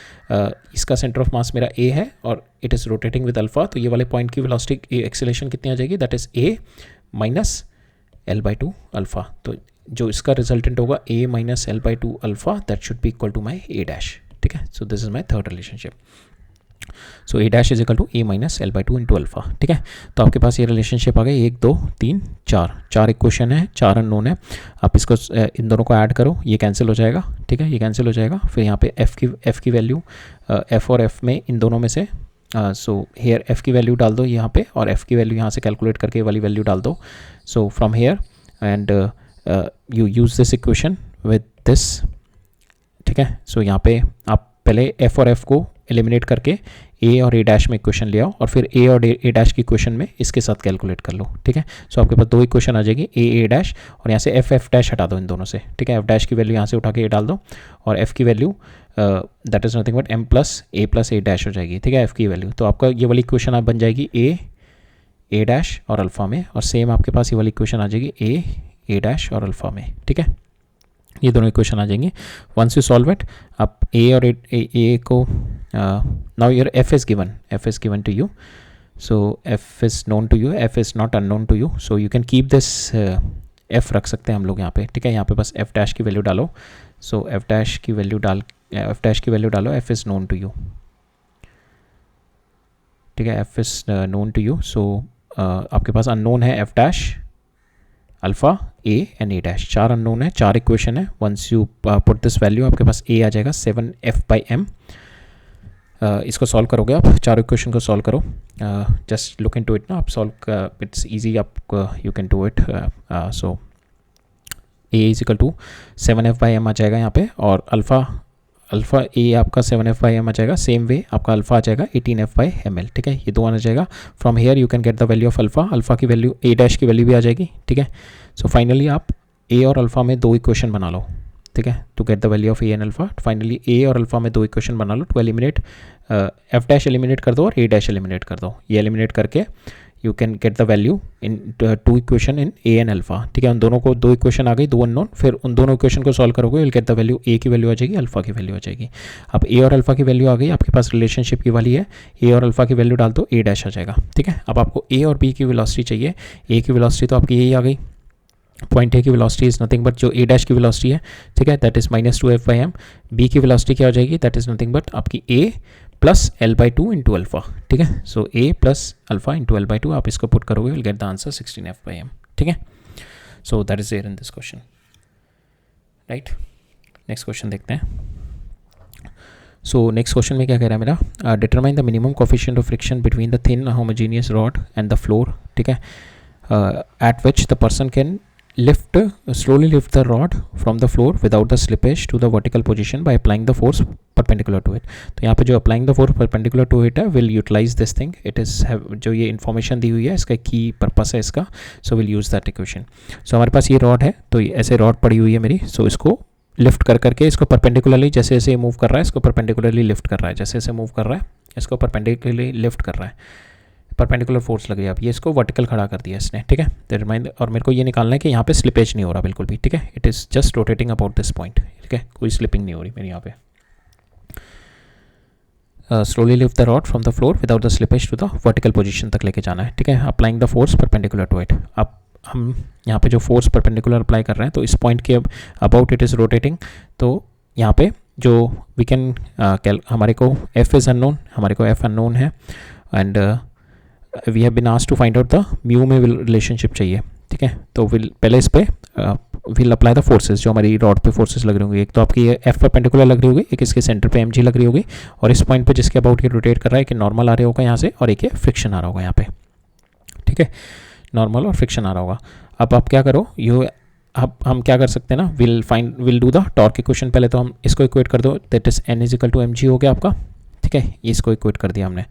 Speaker 1: इसका सेंटर ऑफ मास मेरा ए है और it is rotating with alpha. तो ये वाले पॉइंट की वेलोसिटी एक्सेलेरेशन कितनी आ जाएगी, that is a minus L/2 alpha. तो जो इसका रिजल्टेंट होगा A minus L/2 alpha, that should be equal to my a dash. ठीक है, so this is my third relationship. So a dash is equal to A minus L/2 into alpha. ठीक है, तो आपके पास ये रिलेशनशिप आ गई. 1 2 3 4 equation है, 4 unknown है. आप इसको इन दोनों को ऐड करो, ये कैंसिल हो जाएगा. ठीक है, ये कैंसिल हो जाएगा. फिर यहाँ पे F की वैल्यू F और F में इन दोनों में से सो हेयर F की वैल्यू डाल दो यहाँ पे, और F की वैल्यू यहाँ से कैलकुलेट करके वाली वैल्यू डाल दो. सो from hair and you use this equation with this. ठीक है, सो यहाँ पे आप पहले F और F को एलिमिनेट करके A और A डैश में इक्वेशन ले आओ, और फिर A और A डैश की इक्वेशन में इसके साथ कैलकुलेट कर लो. ठीक है, सो आपके पास 2 इक्वेशन आ जाएगी, A डैश, और यहाँ से F डैश हटा दो इन दोनों से. ठीक है, F डैश की वैल्यू यहाँ से उठा के A डाल दो, और F की value that is nothing but M plus A dash हो जाएगी. ठीक है, F की वैल्यू. तो आपका ये वाली इक्वेशन आप बन जाएगी A डैश और अल्फा में, और सेम आपके पास ये वाली इक्वेशन आ जाएगी A डैश और अल्फा में. ठीक है, ये दोनों इक्वेशन आ जाएंगे. वंस यू सॉल्व इट, आप A और A को now your F is given to you, so F is known to you, F is not unknown to you, so you can keep this F रख सकते हैं हम लोग यहाँ पे. ठीक है, यहाँ पे बस F डैश की वैल्यू डालो. सो F डैश की वैल्यू डालो, F is known to you. ठीक है, F is known to you. सो आपके पास अननोन है F dash, alpha, A and A dash. 4 unknown है, 4 इक्वेशन है. Once you put this value, आपके पास A आ जाएगा 7F/m. इसको सॉल्व करोगे आप, 4 इक्वेशन को सॉल्व करो. Just look into it ना, आप सॉल्व, इट्स ईजी, आप you can do it. So A is equal to 7F/m आ जाएगा यहाँ पे, और अल्फा A आपका 7F/m आ जाएगा. सेम वे आपका अल्फा आ जाएगा 18F/ml. ठीक है, ये 2 आना जाएगा. From here you can get the value of alpha की वैल्यू, A डैश की वैल्यू भी आ जाएगी. ठीक है, सो फाइनली आप A और अल्फा में 2 इक्वेशन बना लो. ठीक है, to get the value of A and alpha. Finally A और अल्फा में दो इक्वेशन बना लो to eliminate F dash eliminate कर दो और ए डैश एलिमिनेट कर दो. ये एलिमिनेट करके you can get the value in two equation in A and alpha. ठीक है, उन दोनों को दो इक्वेशन आ गई, दो अननोन, फिर उन दोनों इक्वेशन को सॉल्व करोगे, विल गेट द वैल्यू. ए की वैल्यू आ जाएगी, अल्फा की वैल्यू आ जाएगी. अब ए और अल्फा की वैल्यू आ गई आपके पास, रिलेशनशिप की वाली है. ए और अल्फा की वैल्यू डाल दो, ए डैश आ जाएगा. ठीक है, अब आपको ए और बी की वेलोसिटी चाहिए. ए की वेलोसिटी तो आपकी यही आ गई, पॉइंट ए की वेलोसिटी इज नथिंग बट जो ए डैश की वेलोसिटी है, ठीक है, दैट इज -2f/m. बी की वेलोसिटी क्या हो जाएगी, दैट इज नथिंग बट आपकी ए प्लस l/2 इंटू अल्फा. ठीक है, सो ए प्लस अल्फा इंटू l/2 आप इसको पुट करोगे, will get the answer 16f/m. ठीक है, so that is there in this question. Right, next question देखते हैं. सो नेक्स्ट क्वेश्चन में क्या कह रहा है मेरा, determine the minimum coefficient of friction between the thin homogeneous rod and the floor. ठीक है, eight which the person can slowly lift the rod from the floor without the slippage to the vertical position by applying the force perpendicular to it. तो यहाँ पे जो applying the force perpendicular to it है, will utilize this thing. It is जो ये information दी हुई है, इसका key purpose है इसका, so we'll use that equation. So हमारे पास ये rod है, तो ऐसे rod पड़ी हुई है मेरी, so इसको लिफ्ट कर करके इसको परपेंडिकुलरली, जैसे जैसे मूव कर रहा है इसको परपेंडिकुलरली लिफ्ट कर रहा है, जैसे जैसे मूव कर रहा है इसको परपेंडिकुलरली लिफ्ट कर रहा है, परपेंडिकुलर फोर्स लग रही है. अब ये इसको वर्टिकल खड़ा कर दिया इसने. ठीक है, रिमाइंड, और मेरे को ये निकालना है कि यहाँ पे स्लिपेज नहीं हो रहा बिल्कुल भी. ठीक है, it is just rotating about this point. ठीक है, कोई स्लिपिंग नहीं हो रही मेरी यहाँ पे. Slowly lift the rod from the floor without the slippage to the vertical position तक लेके जाना है. ठीक है, applying the force perpendicular to it. अब हम यहाँ पे जो फोर्स परपेंडिकुलर अप्लाई कर रहे हैं, तो इस पॉइंट के अबाउट इट इज़ रोटेटिंग. तो यहाँ पे जो वी कैन हमारे को एफ इज़ अननोन, हमारे को एफ अननोन है, and we have been asked to find out the mu में रिलेशनशिप चाहिए. ठीक है, तो पहले इस पे विल अप्लाई द फोर्सेस, जो हमारी रॉड पे फोर्सेस लग रही होंगी. एक तो आपकी ये एफ परपेंडिकुलर लग रही होगी, एक इसके सेंटर पे एम जी लग रही होगी, और इस पॉइंट पे जिसके अबाउट ये रोटेट कर रहा है, कि नॉर्मल आ रहा होगा यहाँ से, और एक फ्रिक्शन आ रहा होगा यहाँ पे. ठीक है, नॉर्मल और फ्रिक्शन आ रहा होगा. अब आप क्या करो, अब हम क्या कर सकते हैं ना, will do the torque equation. पहले तो हम इसको इक्वेट कर दो, that is n is equal to mg हो गया आपका. ठीक है, इसको इक्वेट कर दिया हमने.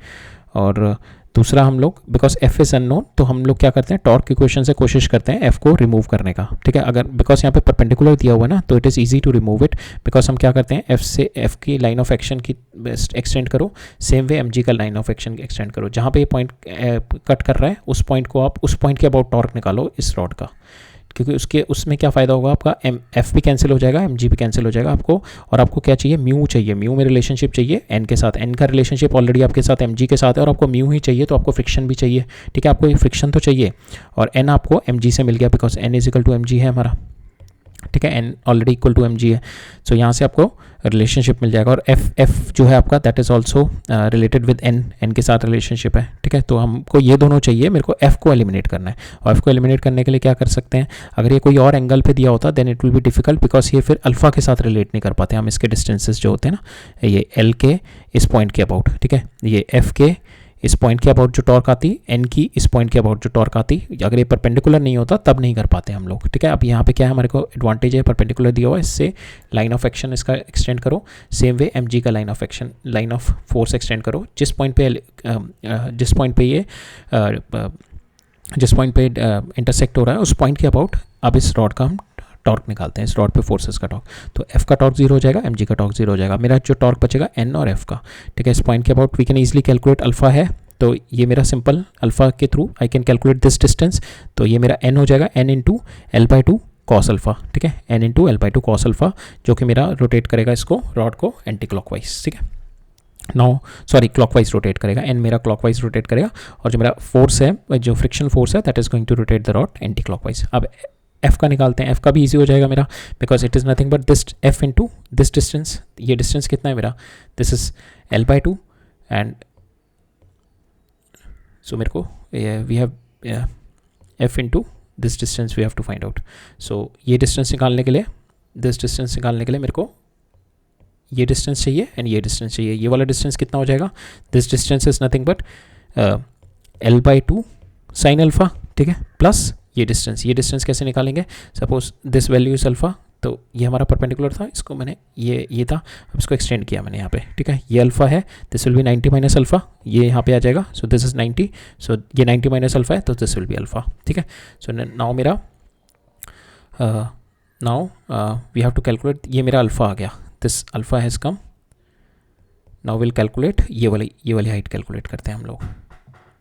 Speaker 1: और दूसरा हम लोग, बिकॉज एफ इज अननोन, तो हम लोग क्या करते हैं, टॉर्क इक्वेशन से कोशिश करते हैं एफ को रिमूव करने का. ठीक है, अगर बिकॉज यहाँ पे परपेंडिकुलर दिया हुआ है ना, तो it is easy to remove it. Because हम क्या करते हैं, एफ से एफ की लाइन ऑफ एक्शन की एक्सटेंड करो, सेम वे एम जी का लाइन ऑफ एक्शन एक्सटेंड करो. जहाँ पे ये पॉइंट कट कर रहा है, उस पॉइंट को आप, उस पॉइंट के अबाउट टॉर्क निकालो इस रॉड का, क्योंकि उसमें क्या फ़ायदा होगा आपका, एफ भी कैंसिल हो जाएगा, एम जी भी कैंसिल हो जाएगा आपको. और आपको क्या चाहिए, म्यू चाहिए. म्यू में रिलेशनशिप चाहिए एन के साथ. एन का रिलेशनशिप ऑलरेडी आपके साथ एम जी के साथ है, और आपको म्यू ही चाहिए, तो आपको फ्रिक्शन भी चाहिए. ठीक है, आपको ये फ्रिक्शन तो चाहिए, और एन आपको एम जी से मिल गया, because N is equal to M G है हमारा. ठीक है, N already equal to M G है, सो यहाँ से आपको रिलेशनशिप मिल जाएगा. और एफ जो है आपका, that is also related with N के साथ रिलेशनशिप है. ठीक है, तो हमको ये दोनों चाहिए, मेरे को एफ को एलिमिनेट करना है. और एफ को एलिमिनेट करने के लिए क्या कर सकते हैं, अगर ये कोई और एंगल पे दिया होता, then it will be difficult, because ये फिर अल्फा के साथ रिलेट नहीं कर पाते हम. इसके डिस्टेंसेस जो होते हैं ना, ये एल के इस पॉइंट के अबाउट, ठीक है, ये एफ के इस पॉइंट के अबाउट जो टॉर्क आती, एन की इस पॉइंट के अबाउट जो टॉर्क आती, अगर ये परपेंडिकुलर नहीं होता तब नहीं कर पाते हम लोग. ठीक है, अब यहाँ पे क्या है, हमारे को एडवांटेज है, परपेंडिकुलर दिया हुआ है, इससे लाइन ऑफ एक्शन इसका एक्सटेंड करो. सेम वे एम जी का line of action, line of force extend करो. जिस पॉइंट पे इंटरसेक्ट हो रहा है, उस पॉइंट के अबाउट अब इस रॉड का हम टॉर्क निकालते हैं, इस रॉड पे फोर्सेस का टॉर्क. तो एफ का टॉर्क 0 हो जाएगा, एम जी का टॉर्क 0 हो जाएगा. मेरा जो टॉर्क बचेगा एन और एफ का. ठीक है, इस पॉइंट के about we can easily calculate, alpha है, तो ये मेरा सिंपल अल्फा के through I can calculate this distance. तो ये मेरा एन हो जाएगा, N into l/2 cos alpha. ठीक है, N into l/2 cos alpha, जो कि मेरा रोटेट करेगा इसको, रॉड को एंटी क्लॉकवाइज. ठीक है, क्लॉकवाइज रोटेट करेगा, एन मेरा क्लॉकवाइज रोटेट करेगा, और जो मेरा फोर्स है, जो फ्रिक्शन फोर्स है, that is going to rotate the rod anti clockwise. अब एफ का निकालते हैं. एफ का भी इजी हो जाएगा मेरा, because it is nothing but this F into this distance. ये डिस्टेंस कितना है मेरा, this is l/2, and so मेरे को we have F into this distance we have to find out. So ये डिस्टेंस निकालने के लिए, दिस डिस्टेंस निकालने के लिए मेरे को ये डिस्टेंस चाहिए एंड ये डिस्टेंस चाहिए. ये वाला डिस्टेंस कितना हो जाएगा, this distance is nothing but l/2 sign alpha. ठीक है, प्लस ये डिस्टेंस कैसे निकालेंगे, suppose this value is alpha, तो ये हमारा परपेंडिकुलर था, इसको मैंने ये था, अब इसको एक्सटेंड किया मैंने यहाँ पे. ठीक है, ये अल्फा है, this will be 90 minus alpha, ये यहाँ पे आ जाएगा. सो दिस इज 90, सो ये 90 माइनस अल्फा है, तो दिस विल बी अल्फा. ठीक है, सो नाउ मेरा now we have to calculate, ये मेरा अल्फ़ा आ गया, this alpha has come, now will calculate ये वाली हाइट कैलकुलेट करते हैं हम लोग,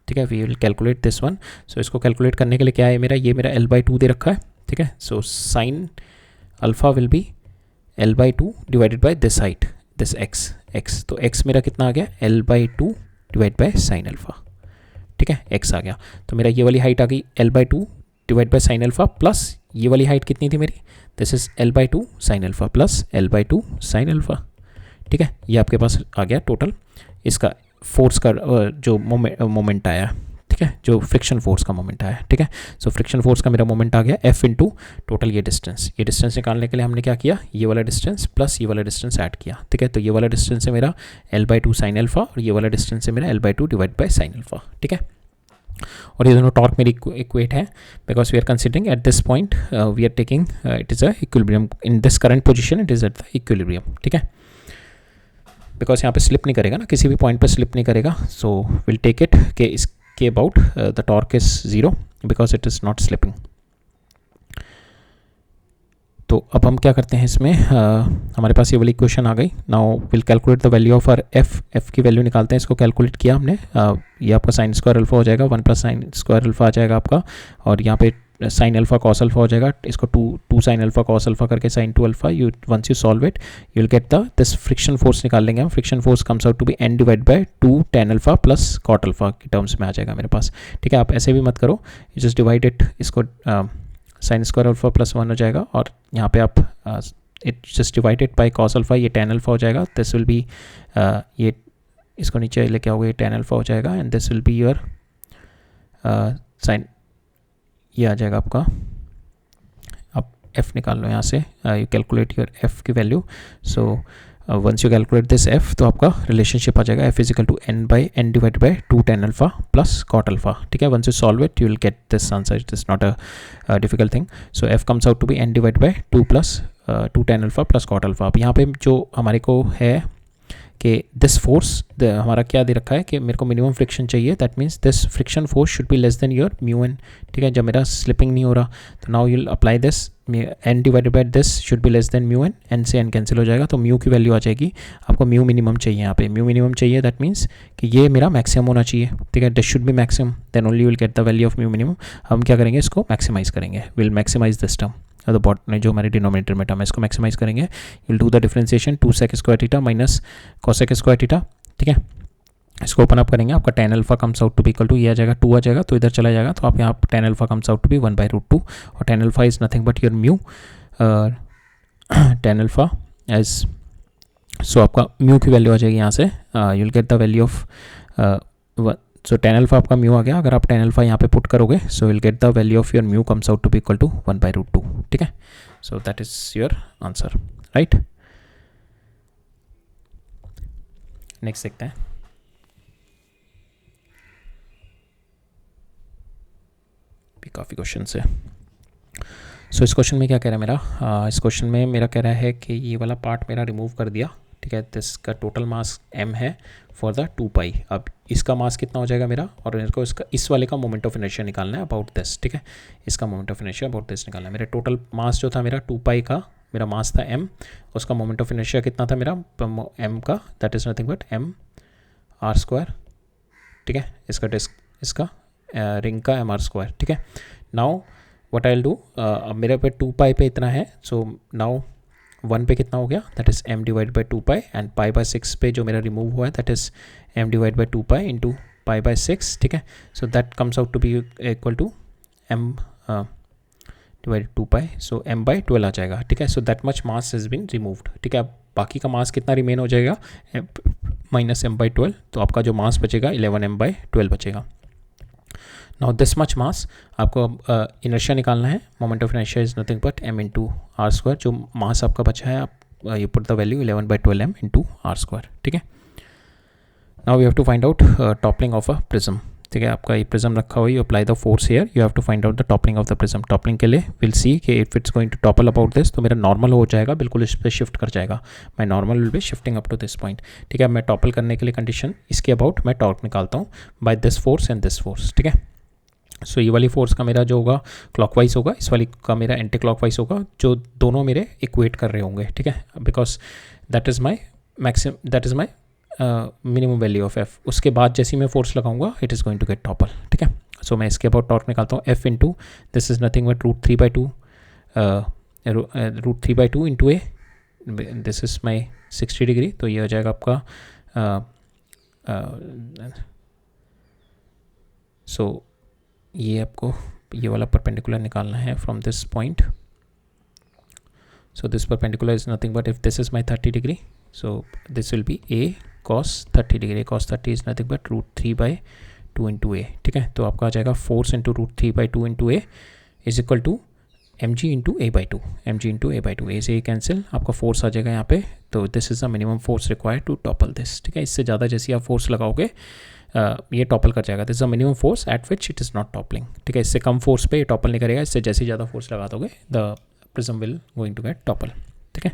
Speaker 1: ठीक है, we will calculate this one. So इसको कैलकुलेट करने के लिए क्या है मेरा, ये मेरा L/2 दे रखा है, ठीक है। So sine alpha will be L/2 divided by this height, this x, तो x मेरा कितना आ गया, L/2 divide by sine alpha, ठीक है, x आ गया। तो मेरा ये वाली हाइट आ गई L/2 divide by sine alpha, plus ये वाली हाइट कितनी थी मेरी, this is L/2 sine alpha plus L/2 sign alpha, ठीक है। ये आपके पास आ गया टोटल इसका फोर्स का जो मोमेंट आया, ठीक है, जो फ्रिक्शन फोर्स का मोमेंट आया, ठीक है। सो फ्रिक्शन फोर्स का मेरा मोमेंट आ गया F इंटू टोटल ये डिस्टेंस निकालने के लिए हमने क्या किया, ये वाला डिस्टेंस प्लस ये वाला डिस्टेंस ऐड किया, ठीक है। तो ये वाला डिस्टेंस है मेरा L/2 साइन अल्फ़ा और ये वाला डिस्टेंस है मेरा L/2 divide by sine alpha, ठीक है। और ये दोनों टॉर्क मेरी इक्वेट है, because we are considering at this point we are taking it is a equilibrium, in this current position it is at the equilibrium, ठीक है, बिकॉज यहाँ पे स्लिप नहीं करेगा ना, किसी भी पॉइंट पे स्लिप नहीं करेगा। सो विल टेक इट के इसके about the torque is 0 because it is not slipping. तो अब हम क्या करते हैं इसमें, हमारे पास ये वाली इक्वेशन आ गई। Now will calculate the value of R F की वैल्यू निकालते हैं, इसको कैलकुलेट किया हमने, ये आपका साइन स्क्वायर अल्फा हो जाएगा, 1 प्लस साइन स्क्वायर अल्फा आ जाएगा आपका, और यहाँ पे साइन अल्फा कॉस अल्फा हो जाएगा, इसको 2 साइन अल्फा कॉस अल्फा करके sine 2 alpha, you once you solve it you will get the this friction force निकाल लेंगे हम। Friction force comes out to be n divide by 2 tan alpha plus cot alpha की terms में आ जाएगा मेरे पास, ठीक है। आप ऐसे भी मत करो, यू जस्ट डिवाइड इट, इसको साइन स्क्वायर अल्फा प्लस 1 हो जाएगा, और यहाँ पे आप it just divided by cos alpha, ये tan अल्फा हो जाएगा, दिस विल बी ये इसको नीचे लेके आओगे, ये tan अल्फा हो जाएगा, and this will be your sine, ये आ जाएगा आपका, आप f निकाल लो यहाँ से, यू कैलकुलेट योर f की value. So once you calculate this f, तो आपका रिलेशनशिप आ जाएगा f is equal to n divide by 2 tan alpha plus cot alpha, ठीक है। Once you solve it you will get this answer, it is not a difficult thing. So f comes out to be n divide by 2 plus 2 tan alpha plus cot alpha. अब यहाँ पे जो हमारे को है कि दिस फोर्स हमारा क्या दे रखा है कि मेरे को मिनिमम फ्रिक्शन चाहिए, that means this friction force should be less than your mu N, ठीक है। जब मेरा स्लिपिंग नहीं हो रहा, तो now you'll apply this, N divided by this should be less than mu N, N से एन कैंसिल हो जाएगा, तो म्यू की वैल्यू आ जाएगी, आपको म्यू मिनिमम चाहिए, यहाँ पे म्यू मिनिमम चाहिए, दैट मीन्स कि ये मेरा मैक्सिमम होना चाहिए, ठीक है, this should be maximum, then only will get the value of mu minimum. हम क्या करेंगे, इसको मैक्सिमाइज करेंगे, विल मैक्सिमाइज दिस टर्म, तो बॉट में जो हमारे डिनोमिनेटर में टर्म है इसको मैक्सिमाइज करेंगे, will do the differentiation 2 sec square theta minus cos sec square theta, ठीक है। इसको ओपन अप करेंगे, आपका tan alpha comes out to be equal to, ये आ जाएगा 2 आ जाएगा, तो इधर चला जाएगा, तो आप यहाँ tan alpha comes out to be 1/√2, और tan alpha is nothing but your mu, tan alpha as, so आपका म्यू की वैल्यू आ जाएगी यहाँ से, you will get the value of, so tan alpha आपका म्यू आ गया, अगर आप tan अल्फा यहाँ पे पुट करोगे, so will get the value of your mu comes out to be equal to 1/√2, ठीक है। So that is your answer, right. Next देखते हैं, भी काफ़ी क्वेश्चन है। सो इस क्वेश्चन में क्या कह रहा है मेरा, इस क्वेश्चन में मेरा कह रहा है कि ये वाला पार्ट मेरा रिमूव कर दिया, ठीक है, इसका टोटल मास m है फॉर द 2 पाई। अब इसका मास कितना हो जाएगा मेरा, और मेरे को इसका इस वाले का मोमेंट ऑफ इनर्शिया निकालना है अबाउट दिस, ठीक है, इसका moment of inertia about this निकालना है। मेरा टोटल मास जो था मेरा 2 पाई का, मेरा मास था m, उसका मोमेंट ऑफ इनर्शिया कितना था मेरा m का, that is nothing but m r square, ठीक है, इसका डिस्क, इसका रिंग का m r स्क्वायर, ठीक है। Now what I will do, अब मेरे पे 2 पाई पे इतना है, सो नाउ 1 पे कितना हो गया, that is m divide by 2 pi, and pi by 6 पे जो मेरा रिमूव हुआ है, that is m divide by 2 pi into pi by 6, ठीक है। So that comes out to be equal to m divide 2 pi, so m by 12 आ जाएगा, ठीक है। So that much mass has been removed, ठीक है। अब बाकी का मास कितना रिमेन हो जाएगा, माइनस m बाई 12, तो आपका जो मास बचेगा 11m बाई 12 बचेगा। नाउ दिस मच मास आपको इनर्शिया निकालना है, moment of inertia is nothing but m into R square, जो मास आपका बचा है, आप you put the value 11/12m into R square, ठीक है। Now we have to find out toppling of a prism, ठीक है, आपका ये प्रिज्म रखा हुआ है, you apply the force here, you have to find out the toppling of the prism. Toppling के लिए विल सी कि if it's going to topple about this, तो मेरा नॉर्मल हो जाएगा, बिल्कुल इस पर शिफ्ट कर जाएगा, my normal will be shifting up to this point, ठीक है। मैं टॉपल करने के लिए कंडीशन इसके अबाउट मैं टॉर्क निकालता हूँ by this force and this force, ठीक है। सो ये वाली फोर्स का मेरा जो होगा क्लॉकवाइज होगा, इस वाली का मेरा एंटी क्लॉकवाइज होगा, जो दोनों मेरे इक्वेट कर रहे होंगे, ठीक है, because that is my minimum value of F. उसके बाद जैसे ही मैं फोर्स लगाऊंगा it is going to get topple, ठीक है। सो मैं इसके अबाउट टॉर्क निकालता हूँ, F into this is nothing but √3/2 into A, this is my 60 degree, तो ये हो जाएगा आपका सो ये आपको ये वाला परपेंडिकुलर निकालना है from this point. So this perpendicular is nothing but if this is my 30 degree, so this will be a cos 30 degree, cos 30 is nothing but √3/2 into a, ठीक है। तो आपका आ जाएगा force into √3/2 into a is equal to mg into a/2, mg into a/2, a से cancel, आपका force आ जाएगा यहाँ पे। तो this is the minimum force required to topple this, ठीक है। इससे ज़्यादा जैसे आप फोर्स लगाओगे ये टॉपल कर जाएगा, this is the minimum force at which it is not toppling, ठीक है। इससे कम फोर्स पे ये टॉपल नहीं करेगा, इससे जैसे ज़्यादा फोर्स लगा दोगे the prism will going to get topple, ठीक है।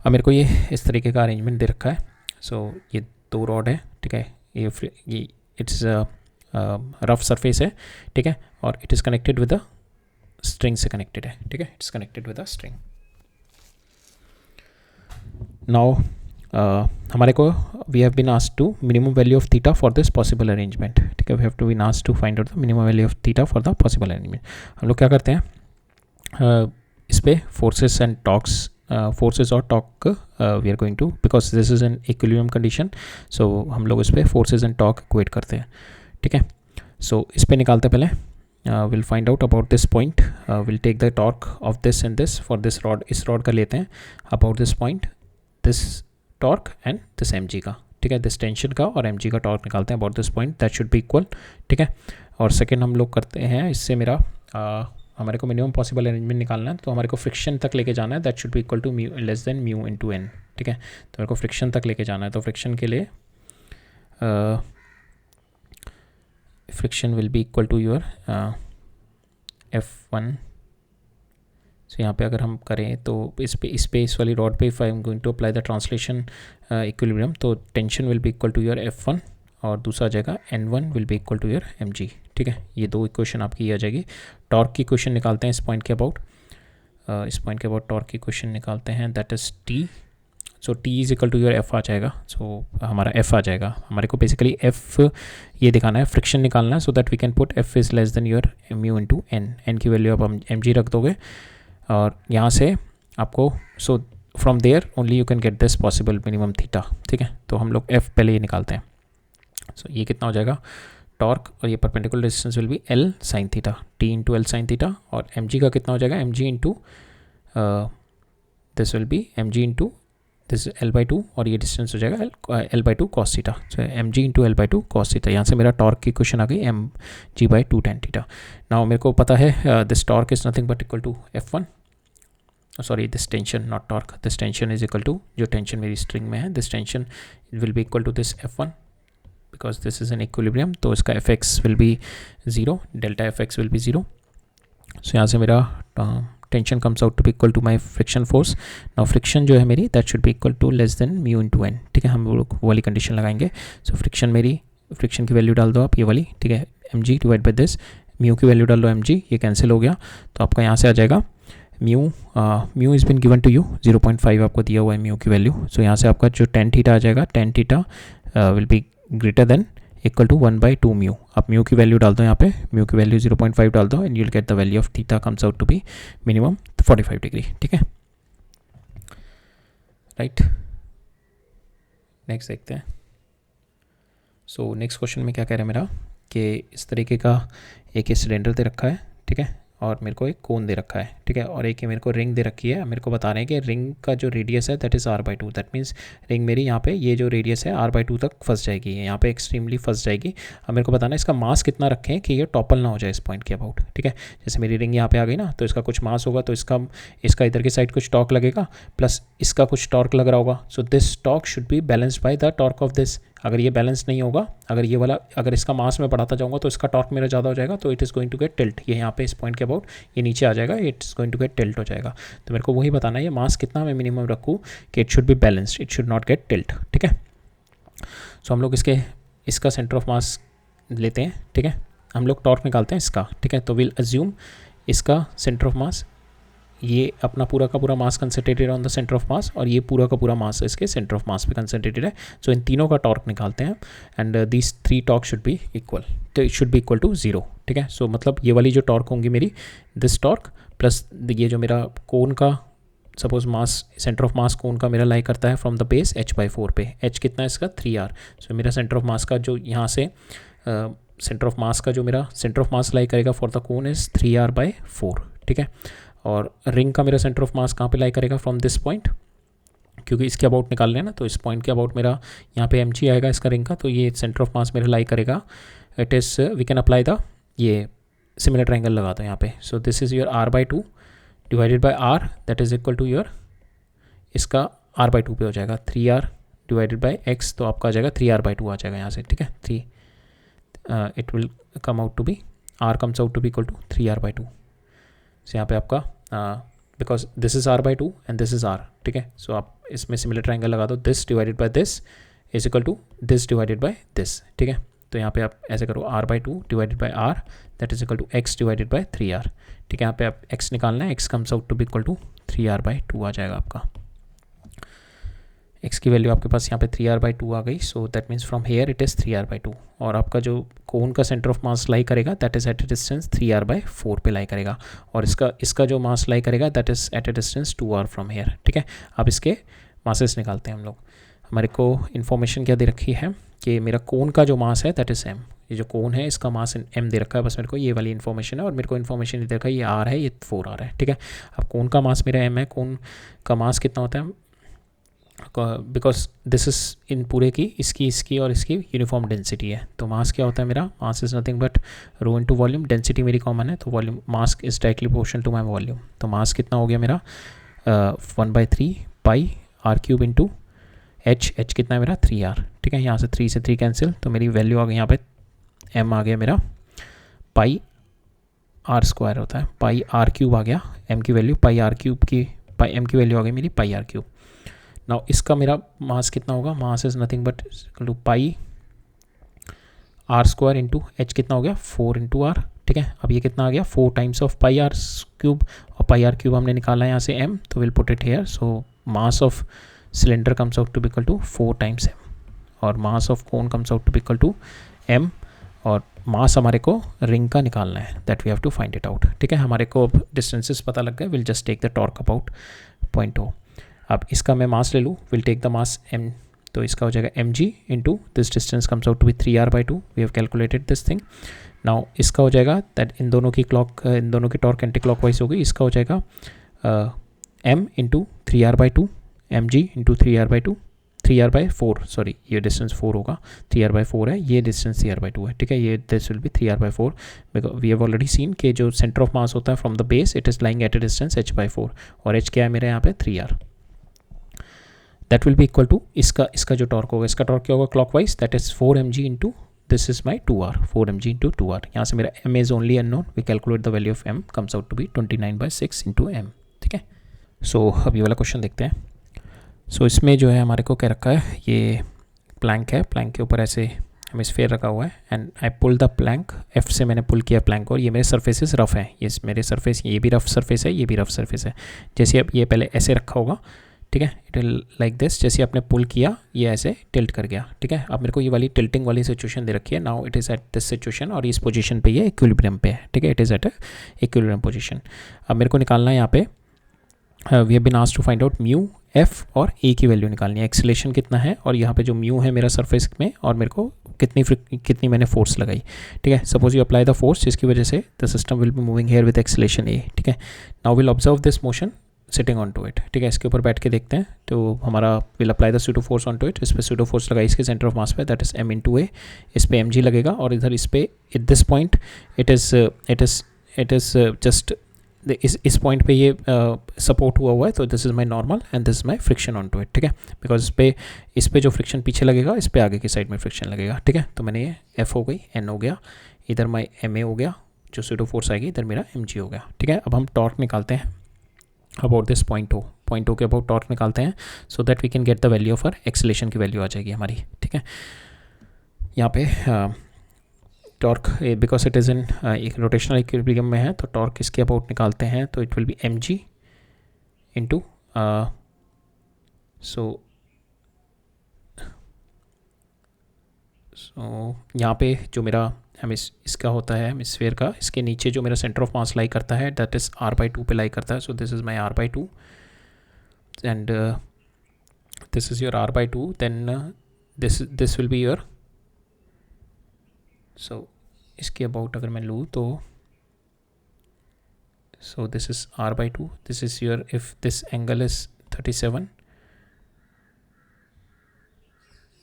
Speaker 1: अब मेरे को ये इस तरीके का अरेंजमेंट दे रखा है। सो ये 2 रॉड है, ठीक है, ये इट्स रफ सरफेस है, ठीक है, और it is connected with the string से कनेक्टेड है, ठीक है, it's connected with the string. Now हमारे को we have been asked to minimum value of theta for this possible arrangement, ठीक है, we have to been asked to find out the minimum value of theta for the possible arrangement. हम लोग क्या करते हैं, इस पे फोर्सेस एंड टॉर्क्स, फोर्सेस और torque we are going to, because this is an equilibrium condition, so हम लोग इस पे फोर्सेस एंड टॉर्क इक्वेट करते हैं, ठीक है। सो इस पे निकालते पहले, we'll find out about this point, we'll take the torque of this and this for this rod, इस rod का लेते हैं about this point, this torque and this mg का, ठीक है, this tension का और mg का torque निकालते हैं about this point, that should be equal, ठीक है। और सेकेंड हम लोग करते हैं, इससे मेरा हमारे को मिनिमम पॉसिबल अरेंजमेंट निकालना है, तो हमारे को फ्रिक्शन तक लेके जाना है, that should be equal to mu less than mu into N, ठीक है। तो मेरे को फ्रिक्शन तक लेके जाना है, तो फ्रिक्शन के लिए friction will be equal to your F1। So यहाँ पे अगर हम करें तो इस वाली रॉड पे if I am going to apply the translation equilibrium, तो tension will be equal to your F1 और दूसरा आ जाएगा N1 will be equal to your mg, ठीक है। ये 2 इक्वेशन आपकी आ जाएगी। टॉर्क की इक्वेशन निकालते हैं इस पॉइंट के अबाउट, टॉर्क की इक्वेशन निकालते हैं, that is T। So T is equal to your F आ जाएगा, सो हमारा F आ जाएगा। हमारे को बेसिकली F ये दिखाना है, फ्रिक्शन निकालना है, so that we can put F is less than your mu into N, N की वैल्यू आप mg रख दोगे और यहाँ से आपको, so from there only you can get this possible minimum theta, ठीक है। तो हम लोग F पहले ये निकालते हैं। सो ये कितना हो जाएगा टॉर्क, और ये perpendicular distance will B L sine theta, T into L sine theta, और mg का कितना हो जाएगा mg into this will be mg into this L/2 और ये डिस्टेंस हो जाएगा L/2 cos थीटा, सो mg into L/2 cos theta. यहाँ से मेरा टॉर्क की क्वेश्चन आ गई mg/2 tan थीटा। नाउ मेरे को पता है this torque is nothing but equal to F1, sorry this tension not torque, this tension is equal to, जो टेंशन मेरी स्ट्रिंग में है, this tension will be equal to this F1 because this is an equilibrium, तो इसका Fx will be 0, delta Fx will be 0। So यहाँ से मेरा tension comes out to be equal to my friction force. Now friction जो है मेरी that should be equal to less than mu into N, ठीक है, हम लोग वो वाली कंडीशन लगाएंगे। सो फ्रिक्शन की वैल्यू डाल दो आप ये वाली, ठीक है, mg divide by this, mu की वैल्यू डाल दो mg, ये कैंसिल हो गया, तो आपका यहाँ से आ जाएगा mu is been given to you 0.5 आपको दिया हुआ है म्यू की वैल्यू। सो यहाँ से आपका जो tan थीटा आ जाएगा, tan theta will be greater than equal to 1/2 mu. आप म्यू की वैल्यू डाल दो यहाँ पे, म्यू की वैल्यू 0.5 डाल दो and you will get the value of theta comes out to be minimum 45 degree, ठीक है, राइट। नेक्स्ट देखते हैं। सो नेक्स्ट क्वेश्चन में क्या कह रहा है मेरा कि इस तरीके का एक सिलेंडर दे रखा है, ठीक है, और मेरे को एक कोन दे रखा है, ठीक है, और एक ये मेरे को रिंग दे रखी है। मेरे को बता रहे हैं कि रिंग का जो रेडियस है that is r/2, that means ring मेरी यहाँ पे ये जो रेडियस है r/2 तक फंस जाएगी, यहाँ पे एक्सट्रीमली फंस जाएगी। अब मेरे को बताना है इसका मास कितना रखें कि ये टॉपल ना हो जाए इस पॉइंट के अबाउट, ठीक है। जैसे मेरी रिंग यहाँ पे आ गई ना, तो इसका कुछ मास होगा, तो इसका इधर की साइड कुछ टॉर्क लगेगा प्लस इसका कुछ टॉर्क लग रहा होगा। So this torque should be balanced by the torque of this. अगर ये बैलेंस नहीं होगा, अगर इसका मास मैं बढ़ाता जाऊँगा तो इसका टॉर्क मेरा ज़्यादा हो जाएगा, तो it is going to get tilt, ये यहाँ पे इस पॉइंट के अबाउट ये नीचे आ जाएगा, it is going to get tilt हो जाएगा। तो मेरे को वही बताना है ये मास कितना मैं मिनिमम रखूँ कि it should be balanced, it should not gate tilt, ठीक है। सो हम लोग इसका सेंटर ऑफ मास लेते हैं, ठीक है, हम लोग टॉर्क निकालते हैं इसका, ठीक है। तो विल अज्यूम इसका सेंटर ऑफ मास, ये अपना पूरा का पूरा mass concentrated on the centre of mass, और ये पूरा का पूरा मास इसके सेंटर ऑफ मास पे कंसंट्रेटेड है। सो इन तीनों का टॉर्क निकालते हैं and these 3 torque should be equal, तो it should be equal to 0, ठीक है। सो मतलब ये वाली जो टॉर्क होंगी मेरी, दिस टॉर्क प्लस ये जो मेरा कोन का, suppose mass centre of mass cone का मेरा लाई करता है फ्रॉम द बेस h/4 पे, h कितना है इसका 3r। सो मेरा सेंटर ऑफ मास का जो यहाँ से सेंटर ऑफ मास का जो मेरा सेंटर ऑफ मास लाई करेगा for the cone is 3r/4, ठीक है। और रिंग का मेरा सेंटर ऑफ मास कहाँ पे लाई करेगा, फ्रॉम दिस पॉइंट, क्योंकि इसके अबाउट निकाल लेना, तो इस पॉइंट के अबाउट मेरा यहाँ पे mg आएगा इसका रिंग का, तो ये सेंटर ऑफ मास मेरा लाई करेगा, it is we can apply the ये सिमिलर ट्रायंगल लगा दो यहाँ पे। So this is your r/2 divided by r, that is equal to your इसका r/2 पे हो जाएगा 3r डिवाइडेड बाय x, तो आपका आ जाएगा 3r/2 आ जाएगा यहाँ से, ठीक है। 3 it will come out to be, r comes out to be equal to 3r/2। So यहाँ पे आपका because this is r/2 and this is r, ठीक है। सो आप इसमें सिमिलर ट्रायंगल लगा दो, this divided by this is equal to this divided by this, ठीक है। तो यहाँ पे आप ऐसे करो r/2 divided by r, that is equal to x divided by 3r, ठीक है। यहाँ पे आप x निकालना है, x comes out to be equal to 3r/2 आ जाएगा आपका। x की वैल्यू आपके पास यहाँ पे 3r/2 आ गई, so that means from here it is 3r/2, और आपका जो कोन का सेंटर ऑफ मास लाई करेगा that is at a distance 3r/4 पे लाई करेगा, और इसका जो मास लाई करेगा that is at a distance 2r from here, ठीक है। अब इसके मासेस निकालते हैं हम लोग। हमारे को इन्फॉर्मेशन क्या दे रखी है कि मेरा कोन का जो मास है दैट इज़ m, ये जो कोन है इसका मास m दे रखा है, बस मेरे को ये वाली इन्फॉर्मेशन है, और मेरे को इन्फॉर्मेशन दे रखा है ये r है, ये 4r है, ठीक है। अब कोन का मास मेरा m है, कोन का मास कितना होता है, बिकॉज दिस इज़ इन पूरे की इसकी और इसकी यूनिफॉर्म डेंसिटी है, तो मास क्या होता है मेरा, mass is nothing but rho into volume, density मेरी कॉमन है, तो volume mass is directly proportional to my volume. तो मास कितना हो गया मेरा 1/3 पाई r³ इंटू h कितना है मेरा 3r, ठीक है। यहाँ से 3 से 3 कैंसिल, तो मेरी वैल्यू आ गई यहाँ पे m आ गया मेरा पाई r² होता है, पाई r³ आ गया, m की वैल्यू पाई r³ की, पाई m की वैल्यू आ गई मेरी पाई r³। नाउ इसका मेरा मास कितना होगा, mass is nothing but two pi r² into h कितना हो गया 4 इंटू r, ठीक है। अब ये कितना आ गया 4 टाइम्स ऑफ पाई r³, और पाई r³ हमने निकाला है यहाँ से m, तो will put it here. So mass of cylinder comes out to be equal to 4 times m, और mass of cone comes out to be equal to m, और mass हमारे को रिंग का निकालना है, that we have to find it out, ठीक है। हमारे को अब डिस्टेंसेस पता लग गए, will just take the torque about point O। अब इसका मैं मास ले लूँ, will take the mass m, तो इसका हो जाएगा mg into this distance comes out to be 3r/2, we have calculated this thing. Now इसका हो जाएगा दैट इन दोनों की टॉर्क एंटी क्लॉकवाइज होगी, इसका हो जाएगा m into 3r/2, mg into 3r/4, sorry ये डिस्टेंस 4 होगा, 3r/4 है, ये डिस्टेंस 3r/2 है, ठीक है। ये this will be 3r/4, because we have already seen कि जो सेंटर ऑफ मास होता है from the base it is lying at a distance h/4, और h क्या है मेरे यहाँ पे 3r, that will be equal to इसका जो टॉर्क होगा, इसका टॉर्क क्या होगा clockwise, that is 4mg into this is my 2r, 4mg into 2r। यहाँ से मेरा m is only unknown, we calculate the value of m comes out to be 29/6 into m, ठीक है। सो अब ये वाला क्वेश्चन देखते हैं। सो इसमें जो है हमारे को क्या रखा है, ये प्लैंक है, प्लैंक के ऊपर ऐसे हेमिस्फीयर रखा हुआ है, and I pull the plank, F से मैंने पुल किया प्लैंक, और ये मेरे सर्फेसेस रफ हैं, ये मेरे सर्फेस, ये भी रफ सर्फेस है, ये भी रफ सर्फेस है। जैसे अब ये पहले ऐसे रखा होगा, ठीक है, इट विल लाइक दिस, जैसे आपने पुल किया ये ऐसे टिल्ट कर गया, ठीक है। अब मेरे को ये वाली टिल्टिंग वाली सिचुएशन दे रखी है, now it is at this situation, और इस पोजीशन पे ये इक्विलिब्रियम पे है, ठीक है, it is at equilibrium position. अब मेरे को निकालना है यहाँ पे, we have been asked to find out mu F और ए की वैल्यू निकालनी है, एक्सेलेरेशन कितना है, और यहाँ पे जो म्यू है मेरा सरफेस में, और मेरे को कितनी मैंने फोर्स लगाई, ठीक है। Suppose you apply the force, जिसकी वजह से the system will be moving here with acceleration a, ठीक है। Now will observe this motion sitting on to it, ठीक है। इसके ऊपर बैठ के देखते हैं, तो हमारा will apply the pseudo force on to it, इस पर सूडो फोर्स लगाई इसके सेंटर ऑफ मास पे, that is m into A, इस पे mg लगेगा, और इधर इस पे at this point it is just इस पॉइंट पे ये सपोर्ट हुआ है, तो this is my normal and this is my friction on to it, ठीक है। बिकॉज इस पे जो फ्रिक्शन पीछे लगेगा, इस पे आगे की साइड में फ्रिक्शन लगेगा, ठीक है। तो मैंने ये F हो गई, N हो गया, इधर माई MA हो गया, जो सूडो फोर्स आएगी, इधर मेरा mg हो गया, ठीक है। अब हम टॉर्क निकालते हैं अबाउट दिस पॉइंट O के अबाउट टॉर्क निकालते हैं, so that we can get the value of our acceleration की वैल्यू आ जाएगी हमारी, ठीक है। यहाँ पे torque because it is in एक रोटेशनल इक्विलिब्रियम में है, तो टॉर्क इसके अबाउट निकालते हैं, तो it will be mg into so यहाँ पे जो मेरा इसका होता है हेमिस्फीयर का, इसके नीचे जो मेरा सेंटर ऑफ मास लाई करता है दैट इज़ r/2 पे लाई करता है. So this is my r/2 and this is your r/2. Then this will be your, so इसके अबाउट अगर मैं लूँ तो so this is r/2. This is your, if this angle is 37,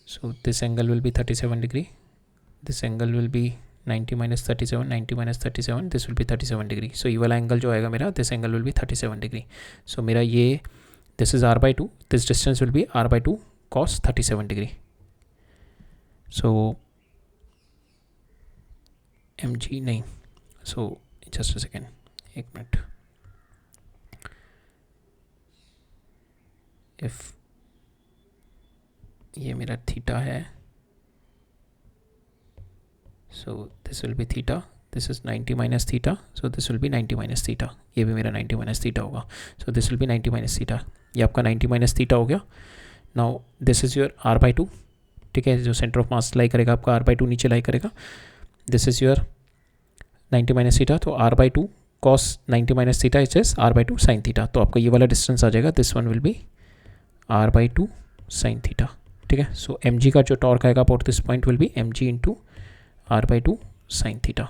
Speaker 1: so this angle will be 37 degree, this angle will be 90 minus 37, 90 minus 37, this will be 37 degree. so ये वाला angle जो आएगा मेरा, this angle will be 37 degree. so मेरा ये this is r/2, this distance will be r/2 cos 37 degree. so mg नहीं, so just a second, एक minute. if ये मेरा थीटा है, so this will B theta, this is 90 minus theta, so this will be 90 minus theta, ये भी मेरा 90 minus theta होगा. सो this will be 90 minus theta, ये आपका 90 माइनस थीटा हो गया. Now this is your r/2, ठीक है, जो सेंटर ऑफ मास लाई करेगा आपका r/2 नीचे लाई करेगा. This is your 90 minus theta, तो r/2 cos 90 minus theta is is r/2 sine theta. तो आपका ये वाला डिस्टेंस आ जाएगा, this one will be r/2 sine theta, ठीक है. सो mg का जो टॉर्क आएगा about this point will be mg into r/2 sine theta.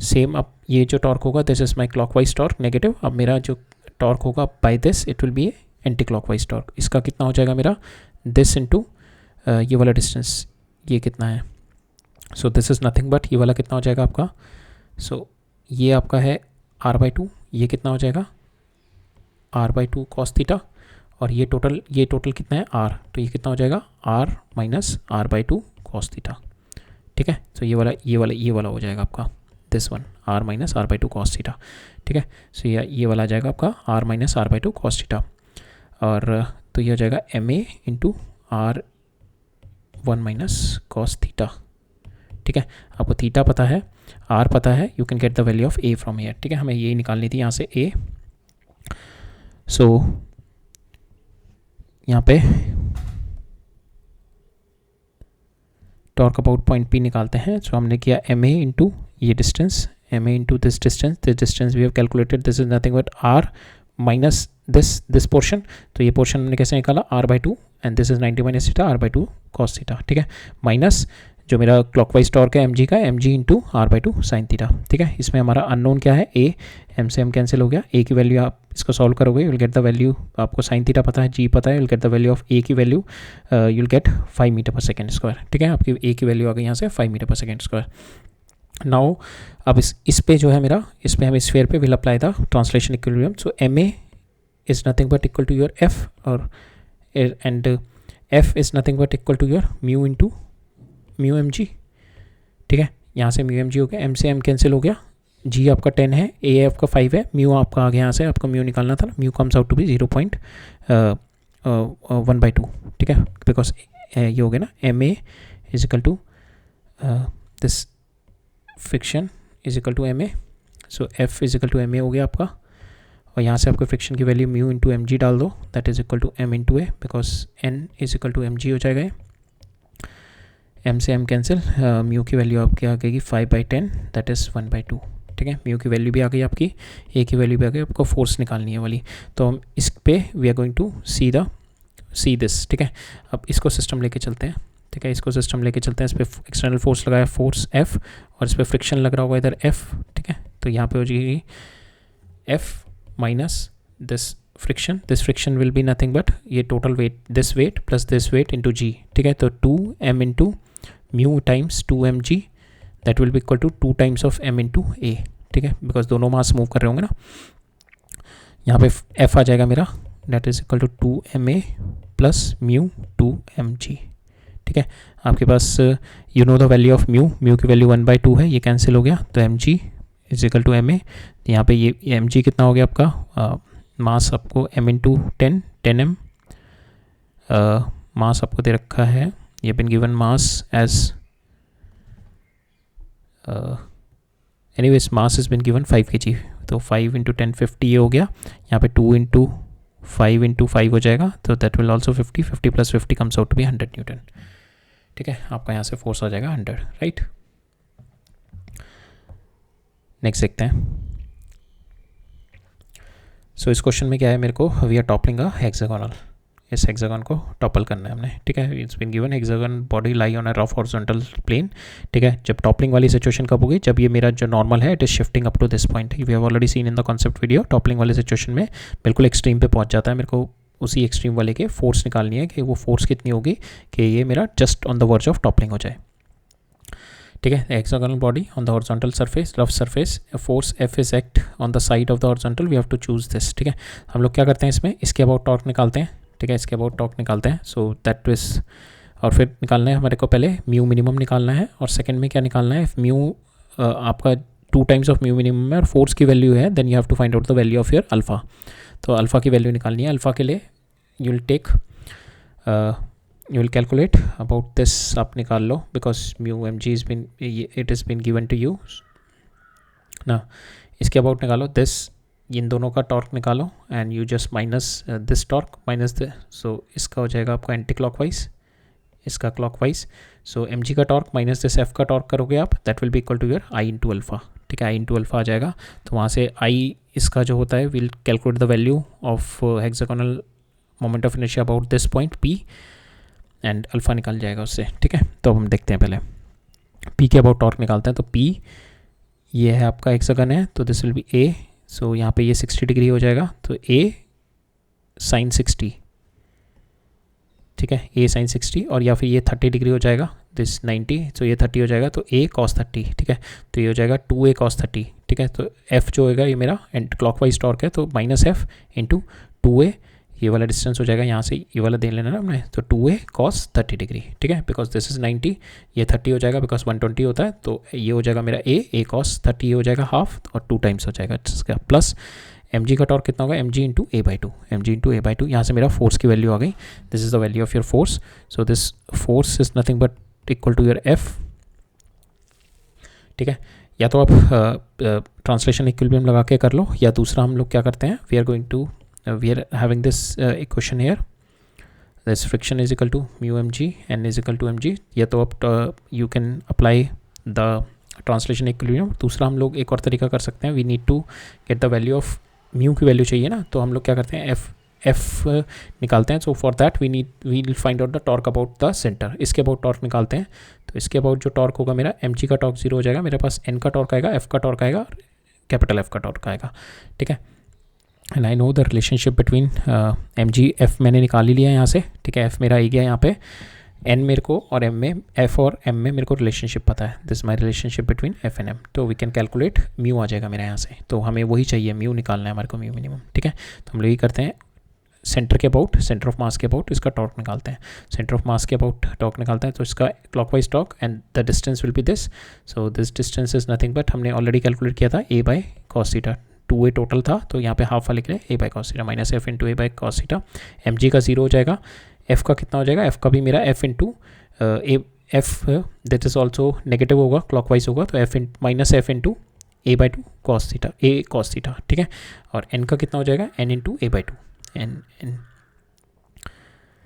Speaker 1: Same अब ये जो टॉर्क होगा, this is my clockwise torque negative. अब मेरा जो टॉर्क होगा bye this it will be anti clockwise torque. इसका कितना हो जाएगा मेरा, दिस इंटू ये वाला डिस्टेंस, ये कितना है, so this is nothing but ये वाला कितना हो जाएगा आपका, सो ये आपका है r/2, ये कितना हो जाएगा r/2 कॉस थीटा, और ये टोटल कितना है r, तो ये कितना हो जाएगा r minus r/2 cos theta, ठीक है. तो ये वाला हो जाएगा आपका this one, r minus r/2 cos theta, ठीक है. सो ये वाला आ जाएगा आपका r minus r/2 cos theta, और तो ये हो जाएगा ma into r1 minus cos theta, ठीक है. आपको थीटा पता है, r पता है, you can get the value of a from here, ठीक है. हमें ये निकालनी थी यहाँ से a. सो यहाँ पे टॉर्क अबाउट पॉइंट P निकालते हैं. सो हमने किया ma इंटू ये distance, ma into this distance we have calculated, this is nothing but r minus this portion. तो ये पोर्शन हमने कैसे निकाला, r/2 and this is 90 minus theta r/2 cos theta, ठीक है. माइनस जो मेरा क्लॉकवाइज टॉर्क है mg का, mg into r/2 sine theta, ठीक है. इसमें हमारा अननोन क्या है, a, m से m कैंसिल हो गया. a की वैल्यू आप इसको सॉल्व करोगे, you will get the value, आपको साइन थीटा पता है, g पता है, you will get the value of a की value, you will get 5 metre per second square, ठीक है. आपकी a की वैल्यू आ गई यहाँ से 5 metre per second square. Now अब इस पे जो है मेरा, इस पे हम स्फीयर पे will apply the translation equilibrium. So ma is nothing but equal to your f, और and f is nothing but equal to your mu into mu mg, ठीक है. यहाँ से म्यू mg हो गया, m से m कैंसिल हो गया, g आपका 10 है, a आपका 5 है, म्यू आपका आ गया, यहाँ से आपको म्यू निकालना था ना, mu comes out to be 0.1/2, ठीक है. बिकॉज ये हो गया ना, ma is equal to this friction is equal to ma. So f is equal to ma हो गया आपका, और यहाँ से आपको फ्रिक्शन की वैल्यू म्यू इंटू mg डाल दो, that is equal to m into a, because n is equal to mg हो जाएगा. m से m कैंसिल, म्यू की वैल्यू आपकी आ गई 5/10, दैट इज़ 1/2, ठीक है. म्यू की वैल्यू भी आ गई आपकी, a की वैल्यू भी आ गई, आपको फोर्स निकालनी है वाली. तो हम इस पे we are going to see this, ठीक है. अब इसको सिस्टम लेके चलते हैं, ठीक है. इसको सिस्टम लेके चलते हैं. इस पर एक्सटर्नल फोर्स लगाया, फोर्स F, और इस पर फ्रिक्शन लग रहा होगा इधर F, ठीक है. तो यहाँ पे हो जाएगी F minus this friction will be nothing but ये total weight, this weight plus this weight into g, ठीक है. तो 2m into mu times 2mg, that will be equal to 2 times of m into a, ठीक है. Because दोनों मास move कर रहे होंगे ना. यहाँ पे f आ जाएगा मेरा, that is equal to 2ma plus mu 2mg, ठीक है. आपके पास you know the value of mu की वैल्यू 1/2 है, ये कैंसिल हो गया, तो mg is equal to ma. यहाँ पे ये mg कितना हो गया आपका, मास आपको m इंटू 10m मास आपको दे रखा है, ये been given mass as anyways mass is bin given 5 kg, तो 5 × 10 50 ये हो गया, यहाँ पे 2 × 5 × 5 हो जाएगा, तो that will also 50, 50 + 50 comes out to be 100 newton. ठीक है, आपका यहाँ से फोर्स आ जाएगा 100, राइट। नेक्स्ट देखते हैं। सो इस क्वेश्चन में क्या है, मेरे को we are toppling a hexagonal, इस हेक्सागन को टॉपल करना है हमने। ठीक है, it's been given hexagon body lie on a rough horizontal plane. ठीक है, जब टॉपलिंग वाली सिचुएशन कब होगी, जब ये मेरा जो नॉर्मल है it is shifting up to this point. We have already seen in the concept video, toppling वाली सिचुएशन में बिल्कुल एक्सट्रीम पे पहुंच जाता है, मेरे को उसी एक्सट्रीम वाले के फोर्स निकालनी है कि वो फोर्स कितनी होगी कि ये मेरा just on the verge of toppling हो जाए। ठीक है, hexagonal body on the horizontal surface, rough surface, force F is act on the side of the horizontal, we have to choose this. ठीक है, हम लोग क्या करते हैं इसमें, इसके अबाउट टॉर्क निकालते हैं। ठीक है, इसके अबाउट टॉर्क निकालते हैं, सो दैट इज, और फिर निकालना है हमारे को पहले म्यू मिनिमम निकालना है, और सेकंड में क्या निकालना है, म्यू आपका 2 टाइम्स ऑफ म्यू मिनिमम है और फोर्स की वैल्यू है, then you have to find out the value of your alpha. तो अल्फा की वैल्यू निकालनी है, अल्फा के लिए you will take, you will calculate about this, आप निकाल लो, because mu M G is been, it is been given to you ना। इसके अबाउट निकालो दिस, इन दोनों का टॉर्क निकालो, and you just minus this torque minus the, so इसका हो जाएगा आपका एंटी क्लॉकवाइज, इसका क्लॉकवाइज। सो एम जी का टॉर्क माइनस दिस एफ का टॉर्क करोगे आप, that will be equal to your I into alpha. ठीक है, आई इंटू अल्फा आ जाएगा, तो वहाँ से आई इसका जो होता है, will calculate the value of hexagonal moment of inertia about this point P, and alpha निकल जाएगा उससे। ठीक है, तो अब हम देखते हैं पहले पी के अबाउट टॉर्क निकालते हैं। तो पी ये है आपका हेक्सागन है, तो दिस विल बी ए, सो यहाँ पे ये 60 डिग्री हो जाएगा, तो ए साइन 60। ठीक है, ए साइन 60, और या फिर ये 30 डिग्री हो जाएगा, दिस 90, तो ये 30 हो जाएगा, तो ए कॉस 30। ठीक है, तो ये हो जाएगा 2a cos 30। ठीक है, तो एफ जो होगा ये मेरा एंड क्लॉकवाइज टॉर्क है, तो माइनस एफ इंटू 2a, ये वाला डिस्टेंस हो जाएगा, यहाँ से ये वाला दे लेना ना हमने, तो 2a cos 30 डिग्री। ठीक है, बिकॉज दिस इज 90, ये 30 हो जाएगा बिकॉज 120 होता है, तो ये हो जाएगा मेरा a cos 30 हो जाएगा हाफ, और 2 टाइम्स हो जाएगा इसका, प्लस एम जी का टॉर्क कितना होगा, M ji into A by two, M ji into A by two. यहाँ से मेरा फोर्स की वैल्यू आ गई, this is the value of your force, so this force is nothing but equal to your F. ठीक है, या तो आप ट्रांसलेशन इक्विलिब्रियम लगा के कर लो, या दूसरा हम लोग क्या करते हैं, we are going to, we are having this equation here, this friction is equal to mu mg, n is equal to mg, या तो आप you can apply the translation equilibrium। दूसरा हम लोग एक और तरीका कर सकते हैं, we need to get the value of mu की वैल्यू चाहिए ना, तो हम लोग क्या करते हैं, f निकालते हैं। So for that we will find out the torque about the centre, इसके अबाउट टॉर्क निकालते हैं। तो इसके अबाउट जो टॉर्क होगा मेरा, एम जी का टॉर्क 0 हो जाएगा, मेरे पास n का टॉर्क आएगा, f का टॉर्क आएगा, और कैपिटल F का टॉर्क आएगा। ठीक है, and I know the relationship between M G F मैंने निकाल ही लिया है यहाँ से। ठीक है, एफ मेरा आ गया यहाँ पे, एन मेरे को, और एम में, एफ और एम में मेरे को रिलेशनशिप पता है, this my relationship between F and M, तो वी कैन कैलकुलेट म्यू आ जाएगा मेरा यहाँ से। तो हमें वही चाहिए, म्यू निकालना है हमारे को, म्यू मिनिमम। ठीक है, तो हम लोग ये करते हैं, सेंटर के अबाउट, सेंटर ऑफ मास के अबाउट इसका टॉर्क निकालते हैं, सेंटर ऑफ मास के अबाउट टॉर्क निकालते हैं, तो इसका clockwise torque, and the distance will be this, so this distance is nothing but, हमने ऑलरेडी कैलकुलेट किया था, a by cos theta, 2a total था, तो यहाँ पे हाफ लिख रहे हैं, a by cos theta minus F into A by cos theta. M जी का 0 हो जाएगा, एफ का कितना हो जाएगा, एफ का भी मेरा F into A, F that is also negative होगा, क्लॉकवाइज होगा, तो F minus F into A by two cos theta, A cos theta. ठीक है, और एन का कितना हो जाएगा, N into A by two, N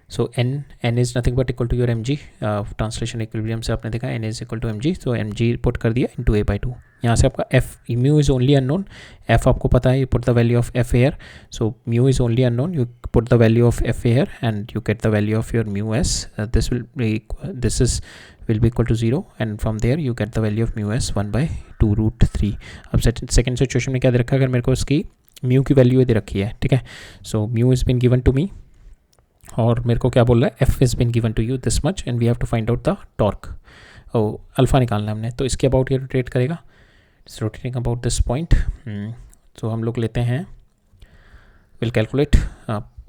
Speaker 1: so N is nothing but equal to your M G, translation equilibrium से आपने देखा N is equal to M G, तो एम जी पुट कर दिया इंटू ए बाई टू। यहाँ से आपका F, mu is only unknown, F आपको पता है, you put the value of F air, so mu is only unknown, you put the value of F air and you get the value of your mu S, this will be, this is will be equal to 0 and from there you get the value of mu s 1/2√3। अब second situation में क्या दे रखा है, अगर मेरे को इसकी mu की वैल्यू दे रखी है, ठीक है, so mu is been given to me, और मेरे को क्या बोल रहा है, F is been given to you this much and we have to find out the torque, or alpha निकालना है हमने, तो इसके अबाउट ये रोटेट करेगा, it's rotating about this point. तो हम लोग लेते हैं, विल कैलकुलेट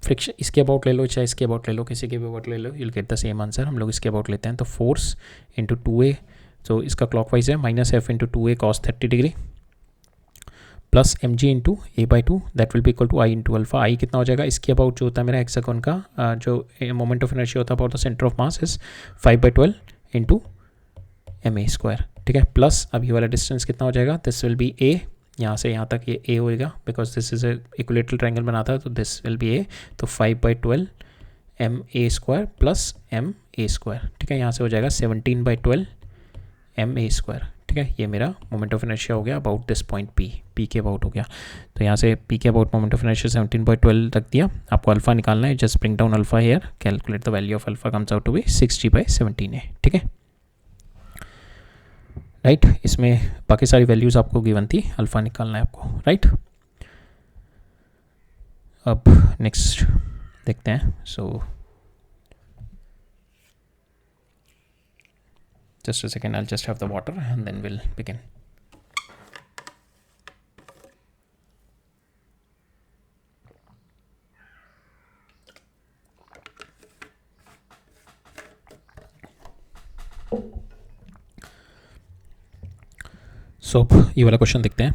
Speaker 1: फ्रिक्शन, इसके अबाउट ले लो चाहे इसके अबाउट ले लो, किसी के भी अबाउट ले लो, you will get the same answer. हम लोग इसके अबाउट लेते हैं, तो फोर्स इंटू 2a, तो इसका क्लॉकवाइज है, minus F into 2a cos 30 degree plus M ji into A by two, that will be equal to I into alpha. I कितना हो जाएगा, इसके अबाउट जो होता है मेरा हेक्सागोन का जो मोमेंट ऑफ इनर्शिया होता है about the centre of mass is 5/12 into M A square. ठीक ठीक है, प्लस अब ये वाला डिस्टेंस कितना हो जाएगा, दिस विल बी ए, यहाँ से यहाँ तक ये ए होएगा because this is a equilateral triangle बनाता है, तो दिस विल बी ए, तो 5/12 M A square plus M A square, ठीक है, यहाँ से हो जाएगा 17/12 एम ए स्क्वायर, ठीक है। ये मेरा मोमेंट ऑफ इनर्शिया हो गया अबाउट दिस पॉइंट पी के अबाउट हो गया। तो यहाँ से पी के अबाउट मोमेंट ऑफ इनर्शिया 17/12 रख दिया। आपको अल्फा निकालना है, just bring down alpha here, calculate the value of alpha comes out to be 6g/17 है, ठीक है, राइट। इसमें बाकी सारी वैल्यूज़ आपको गिवन थी, अल्फा निकालना है आपको, राइट। अब नेक्स्ट देखते हैं। सो just a second, I'll just have the water and then we'll begin. So ये वाला क्वेश्चन देखते हैं।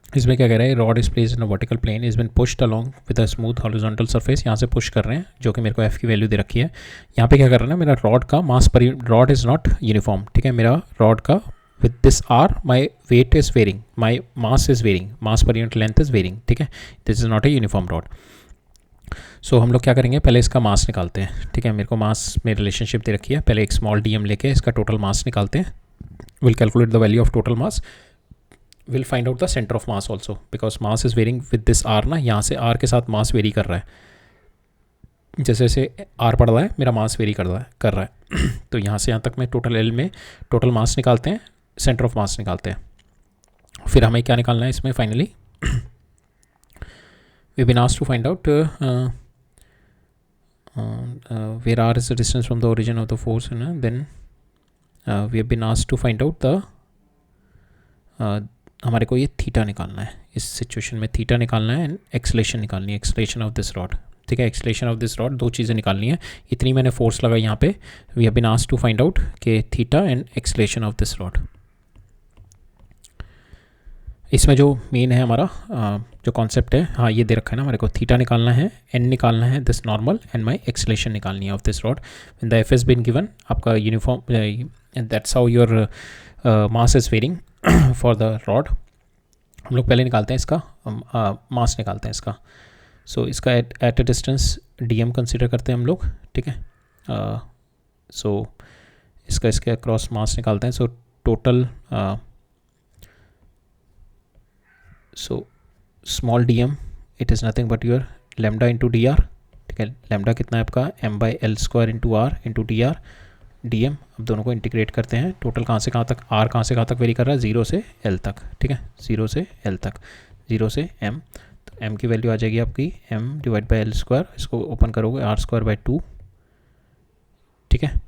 Speaker 1: इसमें क्या कह रहा है, rod is placed in a vertical plane, is been pushed along with a smooth horizontal surface, यहाँ से पुश कर रहे हैं, जो कि मेरे को एफ की वैल्यू दे रखी है। यहाँ पे क्या कर रहा है ना, मेरा रॉड का मास पर, रॉड इज़ नॉट यूनिफॉर्म, ठीक है, मेरा रॉड का with this R my weight is varying, my mass is varying, mass per unit length is varying, ठीक है, this is not a uniform rod. So हम लोग क्या करेंगे, पहले इसका मास निकालते हैं, ठीक है, मेरे को मास में रिलेशनशिप दे रखी है, पहले एक स्मॉल डी एम लेके इसका टोटल मास निकालते हैं। Will calculate the value of total mass, will find out the centre of mass also, because mass is varying with this r ना, यहाँ से आर के साथ मास वेरी कर रहा है, जैसे जैसे आर बढ़ रहा है मेरा मास वेरी कर रहा है तो यहाँ से यहाँ तक मैं टोटल एल में टोटल मास निकालते हैं, सेंटर ऑफ मास निकालते हैं। फिर हमें क्या निकालना है इसमें finally, we been asked to find out where r is the distance from the origin of the force, then we have been asked to find out the, हमारे को ये थीटा निकालना है, इस सिचुएशन में थीटा निकालना है एंड एक्सलेशन निकालनी है, एक्सलेशन ऑफ दिस रॉड, ठीक है, एक्सलेशन ऑफ दिस रॉड, दो चीज़ें निकालनी है। इतनी मैंने फोर्स लगाई यहाँ पे, we have been asked to find out के theta and acceleration of this rod. इसमें जो मेन है हमारा जो कॉन्सेप्ट है, हाँ ये दे रखा है ना हमारे को, थीटा निकालना है, एन निकालना है this normal, and my acceleration निकालनी है of this rod. When the F is been given, आपका uniform, and that's how your mass is varying for the rod. हम लोग पहले निकालते हैं इसका मास निकालते हैं इसका। सो इसका at a distance d m consider करते हैं हम लोग, ठीक है। सो इसका इसके अक्रॉस मास निकालते हैं। So total, so small D m it is nothing but your lambda into d r, ठीक है। लेमडा कितना है आपका, m/l² into r into d r d m. अब दोनों को इंटीग्रेट करते हैं, टोटल कहाँ से कहाँ तक, आर कहाँ से कहाँ तक वेरी कर रहा है, 0 से l तक, ठीक है, 0 से l तक, 0 से m, तो m की वैल्यू आ जाएगी आपकी m/l², इसको ओपन करोगे r²/2, ठीक है।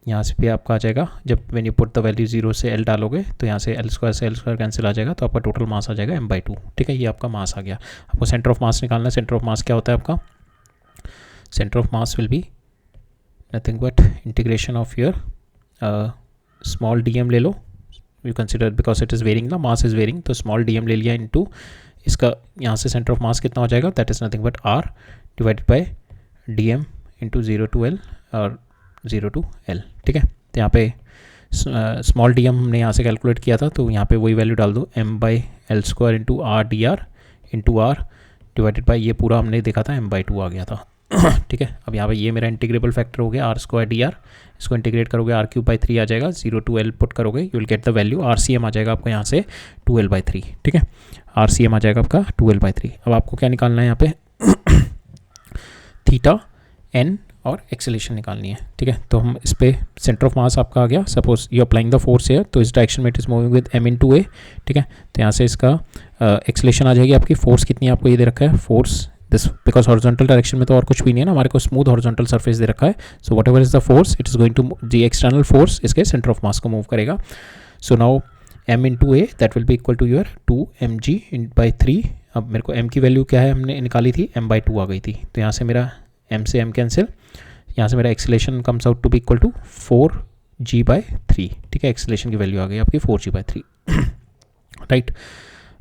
Speaker 1: यहाँ से भी आपका आ जाएगा, जब when you put the value 0 से l डालोगे तो यहाँ से l² से l² कैंसिल आ जाएगा, तो आपका टोटल मास आ जाएगा m/2, ठीक है, ये आपका मास आ गया। आपको सेंटर ऑफ मास निकालना है। सेंटर ऑफ मास क्या होता है आपका, centre of mass will be nothing but integration of your small D M ले लो, you consider because it is varying ना, मास इज़ वेरिंग, तो स्मॉल डी एम ले लिया इंटू इसका, यहाँ से सेंटर ऑफ मास कितना हो जाएगा, that is nothing but r divided by d m into 0 to l और 0 to l, ठीक है। तो यहाँ पे स्मॉल डी एम हमने यहाँ से कैलकुलेट किया था, तो यहाँ पे वही वैल्यू डाल दो, m/l² into r d r into r divided by, ये पूरा हमने देखा था m/2 आ गया था ठीक है। अब यहाँ पे ये मेरा इंटीग्रेबल फैक्टर हो गया r² dr, इसको इंटीग्रेट करोगे r³/3 आ जाएगा, 0 to l पुट करोगे you will get the value, RCM आ जाएगा आपको यहाँ से 2l/3, ठीक है, RCM आ जाएगा आपका 2l/3। अब आपको क्या निकालना है यहाँ पे थीटा, एन और एक्सेलेरेशन निकालनी है, ठीक है। तो हम इस पे सेंटर ऑफ मास आपका आ गया, suppose you applying the force है, तो इस डायरेक्शन में it is moving with m into a, ठीक है। तो यहाँ से इसका एक्सेलेरेशन आ जाएगी आपकी, फोर्स कितनी है आपको ये दे रखा है, force this, because horizontal direction में तो और कुछ भी नहीं है ना, हमारे को स्मूथ हॉरिजॉन्टल सरफेस दे रखा है। So whatever is the force it is going to, the external force इसके सेंटर ऑफ मास को मूव करेगा। So now m into a that will be equal to your 2mg/3। अब मेरे को m की वैल्यू क्या है हमने निकाली थी, m/2 आ गई थी, तो यहाँ से मेरा m से m कैंसिल, यहाँ से मेरा acceleration comes out to be equal to 4g/3, ठीक है। एक्सेलेरेशन की वैल्यू आ गई आपकी 4g/3 राइट।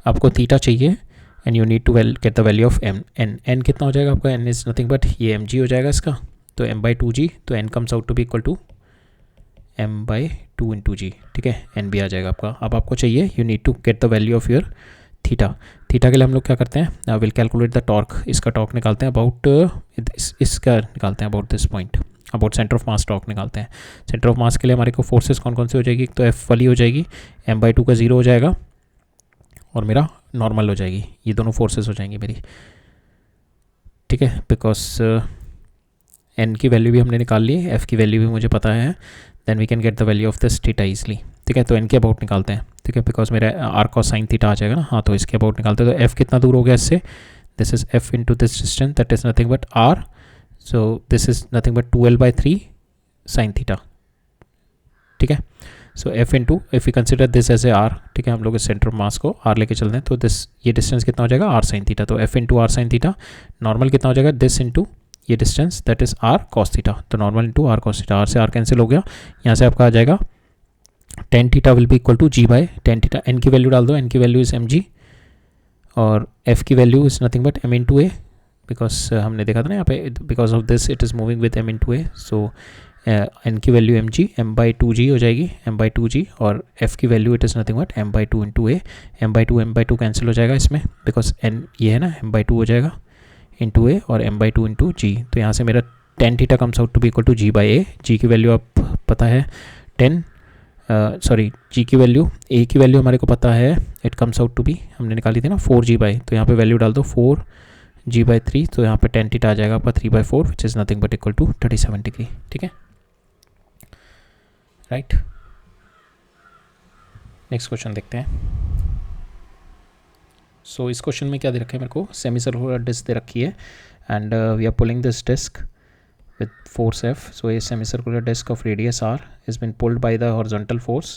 Speaker 1: आपको थीटा चाहिए and you need to get the value of m, n कितना हो जाएगा आपका, n इज नथिंग बट ये mg हो जाएगा इसका, तो m/2g, तो n comes out to be equal to m/2 into G, ठीक है, एन बी आ जाएगा आपका। अब आपको चाहिए, you need to get the value of your theta. Theta के लिए हम लोग क्या करते हैं, विल कैलकुलेट द टॉर्क, इसका टॉर्क निकालते हैं अबाउट इसका निकालते हैं about this point, about centre of mass torque निकालते हैं। सेंटर ऑफ मास के लिए हमारे को फोर्सेस कौन कौन सी हो जाएगी, एक तो एफ वाली हो जाएगी, m/2 का 0 हो जाएगा और मेरा नॉर्मल हो जाएगी, ये दोनों फोर्सेस हो जाएंगी मेरी, ठीक है, बिकॉज एन की वैल्यू भी हमने निकाल ली, एफ की वैल्यू भी मुझे पता है, then we can get the value of this theta easily, ठीक है। तो एन के अबाउट निकालते हैं, ठीक है, बिकॉज मेरा आर कॉस साइन थीटा आ जाएगा ना, हाँ, तो इसके अबाउट निकालते हैं। तो एफ कितना दूर हो गया इससे, this is F into this distance, that is nothing but R, so this is nothing but 2l/3 sine theta, ठीक है। So F into, if you consider this as a R, ठीक है, हम लोग इस सेंटर ऑफ मास को are लेके चलते हैं, तो दिस ये डिस्टेंस कितना हो जाएगा, आर साइन थीटा, तो F into R sine theta, normal कितना हो जाएगा, दिस इंटू ये distance, that is R cos theta, तो normal into R cos theta, R से आर कैंसिल हो गया, यहाँ से आपका आ जाएगा tan theta will be equal to G by tan theta. N की वैल्यू डाल दो, एन की वैल्यू इज एम जी और एफ की value is nothing but m into a, because हमने देखा था ना यहाँ पे, because of this it is moving with m into a, so n की वैल्यू एम जी, m/2g हो जाएगी, m/2g, और एफ की value it is nothing but m/2 into a, m/2 cancel हो जाएगा इसमें, बिकॉज एन ये है ना, m/2 हो जाएगा इंटू ए और m/2 इंटू जी, तो यहाँ से मेरा tan theta comes out to be equal to G by a. G की वैल्यू आप पता है 10, सॉरी जी की वैल्यू, ए की वैल्यू हमारे को पता है, it comes out to be, हमने निकाली थी ना 4g बाई, तो यहाँ पे वैल्यू डाल दो 4g/3, तो यहाँ पे टेन थीटा आ जाएगा आपका 3/4 which is nothing but equal to 37 degree, ठीक है, राइट। नेक्स्ट क्वेश्चन देखते हैं। सो इस क्वेश्चन में क्या दे रखा है मेरे को, सेमी सर्कुलर डिस्क दे रखी है and we are pulling this disc with force F. So a semicircular disk of radius r has been pulled by the horizontal force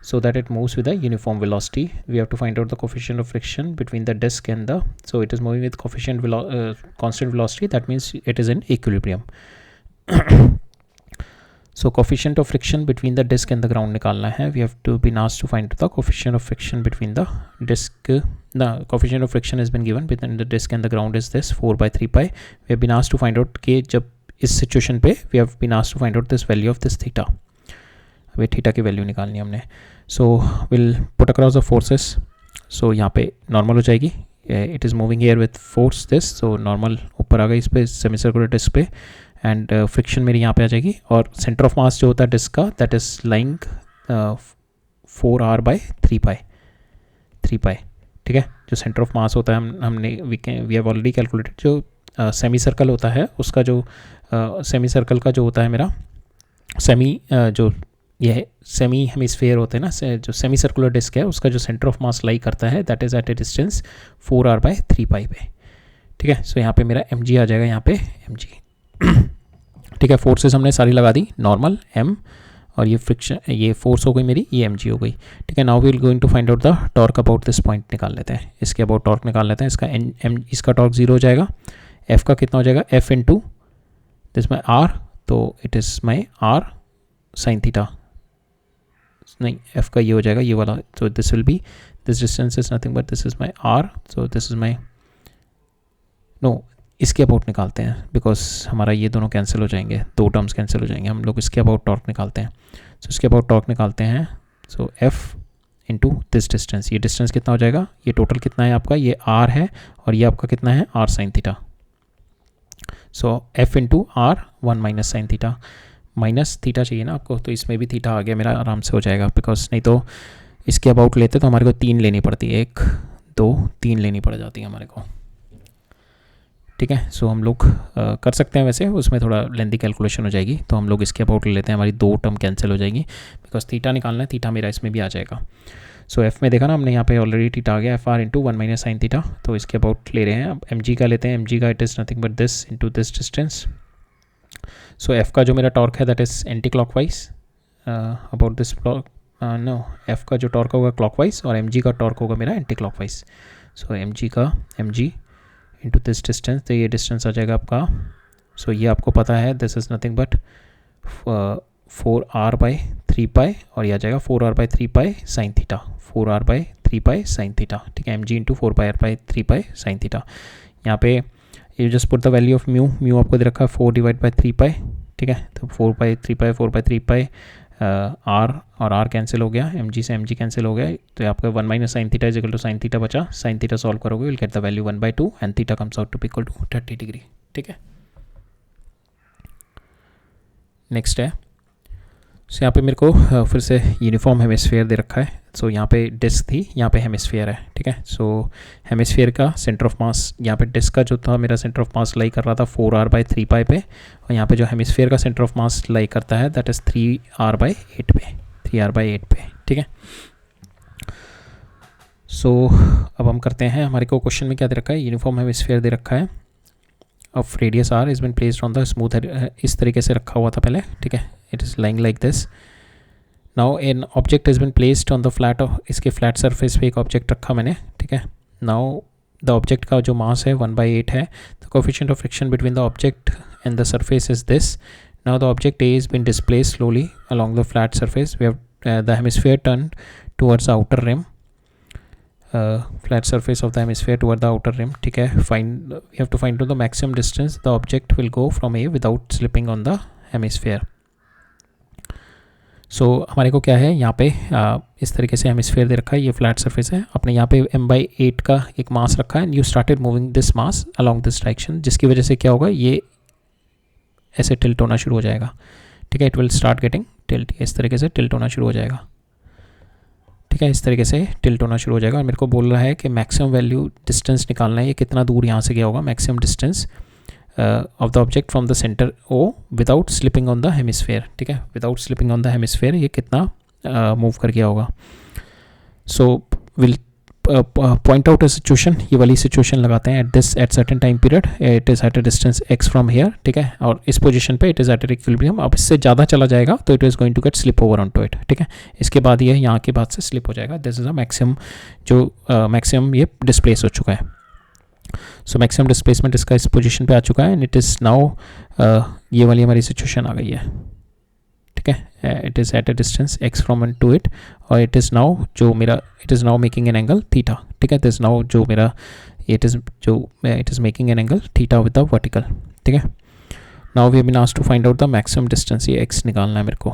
Speaker 1: so that it moves with a uniform velocity. We have to find out the coefficient of friction between the disk and the, so it is moving with constant velocity, that means it is in equilibrium. So coefficient of friction between the disk and the ground निकालना है. We have to been asked to find the coefficient of friction between the disk. The coefficient of friction has been given between the disk and the ground is this 4/3 pi. We have been asked to find out कि जब इस situation पे we have been asked to find out this value of this theta. अभी theta की value निकालनी है हमने. So we'll put across the forces. So यहाँ पे नॉर्मल हो जाएगी. It is moving here with force this. So normal ऊपर आ गई इस पे सेमीसर्कुलर डिस्क पे एंड फ्रिक्शन मेरी यहाँ पे आ जाएगी और सेंटर ऑफ मास जो होता है डिस्क का दैट इज लाइंग 4r/3 पाई, ठीक है. जो सेंटर ऑफ मास होता है हमने वी हैव ऑलरेडी कैलकुलेटेड, जो सेमी सर्कल होता है उसका जो सेमी सर्कल का जो होता है मेरा सेमी जो ये सेमी हेमिस्फेयर होते हैं ना, जो सेमी सर्कुलर डिस्क है उसका जो सेंटर ऑफ मास लाई करता है that is at a distance 4r/3 pi पे, ठीक है. सो यहाँ पे मेरा mg आ जाएगा, यहाँ पे mg, ठीक है. फोर्सेस हमने सारी लगा दी, नॉर्मल m और ये फ्रिक्शन, ये फोर्स हो गई मेरी, ये mg हो गई, ठीक है. Now we will going to find out the torque about this point निकाल लेते हैं, इसके अबाउट टॉर्क निकाल लेते हैं. इसका टॉर्क 0 हो जाएगा, f का कितना हो जाएगा, f into this my r, तो it is my r sine theta, नहीं f का ये हो जाएगा ये वाला, तो this will be this distance is nothing but this is my r, so this is my no, इसके अबाउट निकालते हैं बिकॉज हमारा ये दोनों कैंसिल हो जाएंगे, दो टर्म्स कैंसिल हो जाएंगे, हम लोग इसके अबाउट टॉर्क निकालते हैं. सो इसके अबाउट टॉर्क निकालते हैं, सो f इंटू दिस डिस्टेंस, ये डिस्टेंस कितना हो जाएगा, ये टोटल कितना है आपका, ये r है और ये आपका कितना है r साइन थीटा. सो f into r 1 minus sine theta, minus theta चाहिए ना आपको, तो इसमें भी थीटा आ गया मेरा, आराम से हो जाएगा, बिकॉज नहीं तो इसके अबाउट लेते तो हमारे को 3 लेनी पड़ती है, 1 2 3 लेनी पड़ जाती है हमारे को, ठीक है. सो हम लोग कर सकते हैं, वैसे उसमें थोड़ा लेंथी कैलकुलेशन हो जाएगी, तो हम लोग इसके अबाउट ले लेते हैं, हमारी 2 टर्म कैंसिल हो जाएगी बिकॉज थीटा निकालना है, थीटा मेरा इसमें भी आ जाएगा. सो एफ में देखा ना हमने, यहाँ पे ऑलरेडी थीटा आ गया, F R into 1 minus sine theta, तो इसके अबाउट ले रहे हैं. अब एम जी का लेते हैं, एम जी का it is nothing but this into this distance. So f का जो मेरा टॉर्क है that is anti clockwise about this no, f का जो टॉर्क होगा क्लॉकवाइज और एम जी का टॉर्क होगा मेरा anti clockwise. So M G का m ji into this distance, तो ये डिस्टेंस आ जाएगा आपका, सो ये आपको पता है this is nothing but 4r/3 pi और ये आ जाएगा 4r/3 pi sine theta, 4r/3 pi sine theta, ठीक है. एम जी into 4r/3 pi sine theta. यहाँ पे ये just put the value of mu, mu आपको दे रखा है 4/3 पाई, ठीक है. तो 4/3 पाई आर और आर कैंसिल हो गया, एम जी से एम जी कैंसिल हो गया, तो आपका 1 minus sine theta is equal to sine theta बचा, साइन थीटा सॉल्व करोगे will get the value 1/2 and theta comes out to equal to 30 degree. ठीक है, नेक्स्ट है, सो यहाँ पे मेरे को फिर से यूनिफॉर्म हेमिस्फीयर दे रखा है। सो यहाँ पे डिस्क थी, यहाँ पे हेमिस्फीयर है। ठीक है, सो हेमिस्फीयर का सेंटर ऑफ मास, यहाँ पे डिस्क का जो था मेरा सेंटर ऑफ मास लाई कर रहा था 4r/3π पे, और यहाँ पे जो हेमिस्फीयर का सेंटर ऑफ मास लाई करता है दैट इज़ 3r/8 पे, 3r/8 पे। ठीक है, सो अब हम करते हैं, हमारे को क्वेश्चन में क्या दे रखा है, यूनिफॉर्म हेमिस्फीयर दे रखा है of radius r is been placed on the smooth, इस तरीके से रखा हुआ था पहले। ठीक है, it is lying like this. Now an object is been placed on the flat, इसके फ्लैट सरफेस पे एक ऑब्जेक्ट रखा मैंने। ठीक है, नाउ द ऑब्जेक्ट का जो मास है 1/8 है, the coefficient of friction between the object and the surface is this. Now the object A is been displaced slowly along the flat surface, we have the hemisphere turn towards the outer rim, flat surface of the hemisphere toward the outer rim. ठीक है, we have to find the maximum distance the object will go from A without slipping on the hemisphere. So हमारे को क्या है यहाँ पे इस तरीके से हेमिस्फीयर दे रखा है, ये फ्लैट सरफेस है, अपने यहाँ पे m/8 का एक मास रखा है, and you started moving this mass along this direction, जिसकी वजह से क्या होगा, ये ऐसे टिल्ट होना शुरू हो जाएगा। ठीक है, it will start getting tilt, इस तरीके से टिल्ट होना शुरू हो जाएगा। ठीक है, इस तरीके से टिल्ट होना शुरू हो जाएगा, और मेरे को बोल रहा है कि मैक्सिमम वैल्यू डिस्टेंस निकालना है, ये कितना दूर यहाँ से गया होगा, maximum distance of the object from the centre O without slipping on the hemisphere. ठीक है, without slipping on the hemisphere ये कितना मूव कर गया होगा। So will point out a situation, ये वाली सिचुएशन लगाते हैं at certain time period, it is at a distance x from here. ठीक है, और इस पोजीशन पे इट इज़ एट इक्विलिब्रियम, अब इससे ज़्यादा चला जाएगा तो it is going to get slip over on to it. ठीक है, इसके बाद ये यहाँ के बाद से स्लिप हो जाएगा, दिस इज़ अ मैक्सिमम, जो मैक्सिमम ये डिस्प्लेस हो चुका है। सो मैक्सिमम डिस्प्लेसमेंट इसका इस पोजीशन पे आ चुका है, एंड इट इज़ नाउ, ये वाली हमारी सिचुएशन आ गई है। ठीक है, it is at a distance x from end to it, और इट इज़ नाउ जो मेरा, it is now making an angle theta. ठीक है, दिस नाउ जो मेरा it is making an angle theta with the vertical. ठीक है, now we have been asked to find out the maximum distance, ये x निकालना है मेरे को।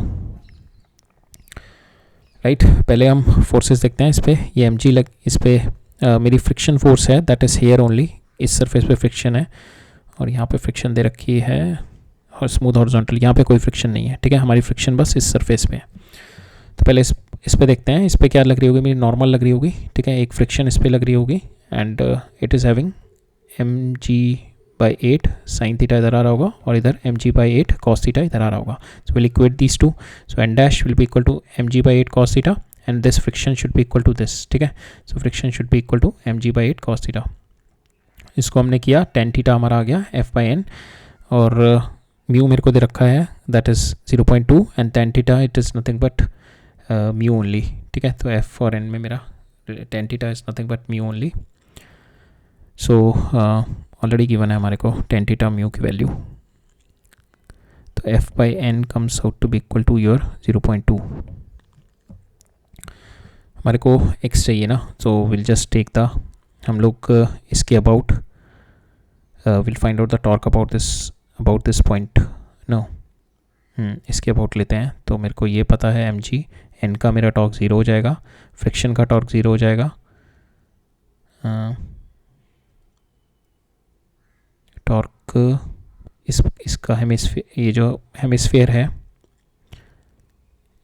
Speaker 1: राइट, पहले हम फोर्सेस देखते हैं इस पर, ये mg इस पर मेरी फ्रिक्शन फोर्स है, दैट इज़ हेयर ओनली, इस सरफेस पे फ्रिक्शन है, और यहाँ पे फ्रिक्शन दे रखी है और स्मूथ हॉरिजॉन्टल, यहाँ पे कोई फ्रिक्शन नहीं है। ठीक है, हमारी फ्रिक्शन बस इस सरफेस पे है। तो पहले इस पे देखते हैं, इस पे क्या लग रही होगी, मेरी नॉर्मल लग रही होगी। ठीक है, एक फ्रिक्शन इस पे लग रही होगी, and it is having mg/8 sine theta इधर आ रहा होगा, और इधर mg/8 कॉस थीटा इधर आ रहा होगा। So will equate these to, so n dash will be equal to mg/8 cos theta, and this friction should be equal to this. ठीक है, so friction should be equal to mg/8 cos theta. इसको हमने किया, tan theta हमारा आ गया f/n, और mu मेरे को दे रखा है that is 0.2, and tan theta it is nothing but mu only. ठीक है, तो f और n में मेरा tan theta is nothing but mu only. So already given है हमारे को tan थीटा म्यू की वैल्यू, तो f/n comes out to be equal to your 0.2। हमारे को x चाहिए ना, so will just take the, हम लोग इसके about will find out the torque about this point, no इसके अबाउट लेते हैं। तो मेरे को ये पता है mg, n का मेरा टॉर्क 0 हो जाएगा, फ्रिक्शन का टॉर्क 0 हो जाएगा, टॉर्क इसका हेमिस्फीयर, ये जो हेमिस्फीयर है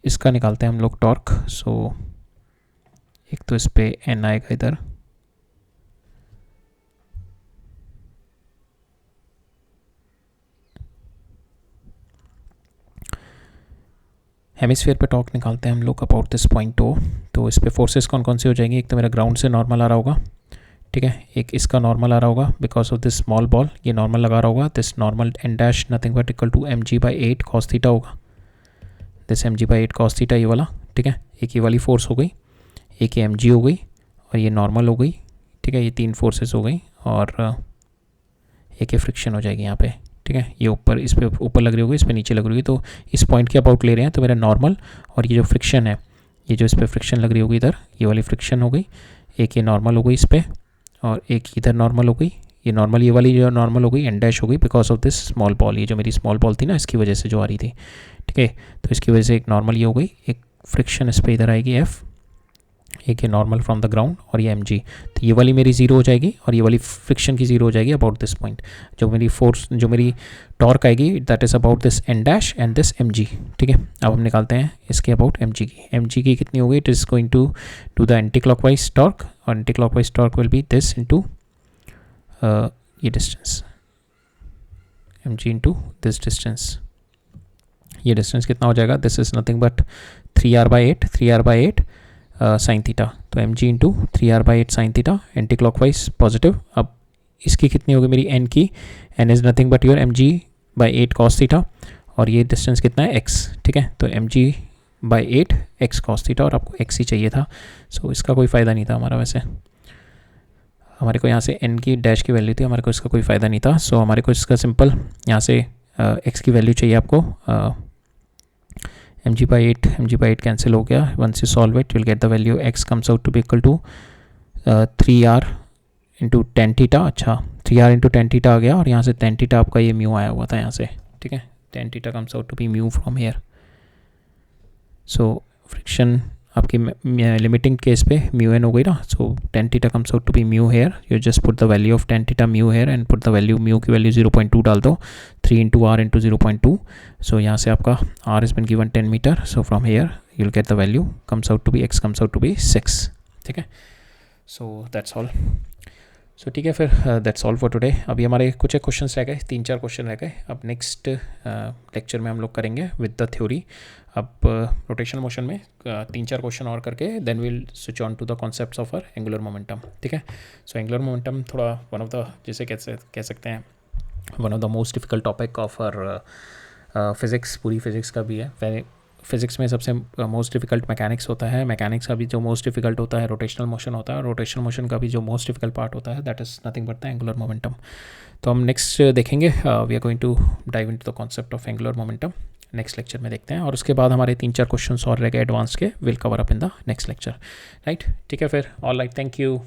Speaker 1: इसका निकालते हैं हम लोग टॉर्क। सो एक तो इस पे n आएगा इधर, हेमिस्फीयर पे टॉर्क निकालते हैं हम लोग अबाउट दिस पॉइंट O। तो इस पे फोर्सेस कौन कौन से हो जाएंगे, एक तो मेरा ग्राउंड से नॉर्मल आ रहा होगा। ठीक है, एक इसका नॉर्मल आ रहा होगा because of this small ball, ये नॉर्मल लगा रहा होगा, this normal n dash nothing but equal to mg/8 cos theta होगा, दिस mg/8 कॉस थीटा ये वाला। ठीक है, एक ये वाली फोर्स हो गई, एक ये mg हो गई, और ये नॉर्मल हो गई। ठीक है, ये 3 फोर्सेस हो गई, और एक ये फ्रिक्शन हो जाएगी यहाँ पे। ठीक है, ये ऊपर, इस पे ऊपर लग रही होगी, इस पे नीचे लग रही होगी, तो इस पॉइंट के अबाउट ले रहे हैं, तो मेरा नॉर्मल और ये जो फ्रिक्शन है, ये जो इस पर फ्रिक्शन लग रही होगी इधर, ये वाली फ्रिक्शन हो गई, एक ये नॉर्मल हो गई इस पर, और एक इधर नॉर्मल हो गई, ये नॉर्मल, ये वाली जो नॉर्मल हो गई एन डैश हो गई because of this small ball, ये जो मेरी स्मॉल बॉल थी ना इसकी वजह से जो आ रही थी, ठीक है। तो इसकी वजह से एक नॉर्मल ये हो गई, एक फ्रिक्शन इस पर इधर आएगी एफ, एक ये नॉर्मल फ्रॉम द ग्राउंड और ये एम जी। तो ये वाली मेरी ज़ीरो हो जाएगी और ये वाली फ्रिक्शन की ज़ीरो हो जाएगी अबाउट दिस पॉइंट। जो मेरी फोर्स, जो मेरी टॉर्क आएगी that is about this n dash and this m g, ठीक है। अब हम निकालते हैं इसके अबाउट एम जी की। एम जी की कितनी हो गई, it is going to do the anti clockwise torque, और anti clockwise torque will be this into ये distance, M ji into this distance. ये डिस्टेंस कितना हो जाएगा, this is nothing but 3r/8, 3r/8 sine theta. तो M जी into 3r/8 sine theta, anticlockwise positive. अब इसकी कितनी होगी मेरी एन की, N is nothing but your mg/8 cos theta, और ये डिस्टेंस कितना है x, ठीक है। तो mg/8 x कॉस थीटा, और आपको x ही चाहिए था, सो इसका कोई फ़ायदा नहीं था हमारा। वैसे हमारे को यहाँ से n की डैश की वैल्यू थी, हमारे को इसका कोई फ़ायदा नहीं था। सो हमारे को इसका सिंपल यहाँ से x की वैल्यू चाहिए आपको, mg/8 कैंसिल हो गया, once you solve it will get the value x comes out to be equal to 3r into tan theta. अच्छा 3r इंटू टेन थीटा आ गया, और यहाँ से टेन थीटा आपका ये म्यू आया हुआ था यहाँ से, ठीक है। Tan theta comes out to be mu from here. So friction आपकी लिमिटिंग केस पे म्यू एन हो गई ना, so tan theta comes out to be mu here. You just put the value of tan theta mu here and put the value, mu की value 0.2 डाल दो, 3 into r into 0.2। सो यहाँ से आपका r is bin given 10 metre, so from here you will get the value comes out to be, x comes out to be 6, ठीक है। So that's all. सो ठीक है, फिर दैट्स ऑल फॉर टुडे। अभी हमारे कुछ एक क्वेश्चंस रह गए, 3-4 क्वेश्चन रह गए। अब नेक्स्ट लेक्चर में हम लोग करेंगे विद द थ्योरी। अब रोटेशनल मोशन में 3-4 क्वेश्चन और करके then will switch on to the concepts of our angular momentum, ठीक है। सो एंगुलर मोमेंटम थोड़ा वन ऑफ द, जैसे कह सकते हैं one of the most difficult topic of our physics, पूरी फिज़िक्स का भी है। फिज़िक्स में सबसे मोस्ट डिफिकल्ट मैकेनिक्स होता है, मैकेनिक्स का भी जो मोस्ट डिफिकल्ट होता है रोटेशनल मोशन होता है, रोटेशनल मोशन का भी जो मोस्ट डिफिकल्ट पार्ट होता है that is nothing but the angular momentum. तो हम नेक्स्ट देखेंगे, we are going to dive into the concept of angular momentum next lecture में देखते हैं, और उसके बाद हमारे 3-4 क्वेश्चन और रह गए एडवांस के, will cover up in the next lecture, right. ठीक है फिर, ऑल राइट, थैंक यू।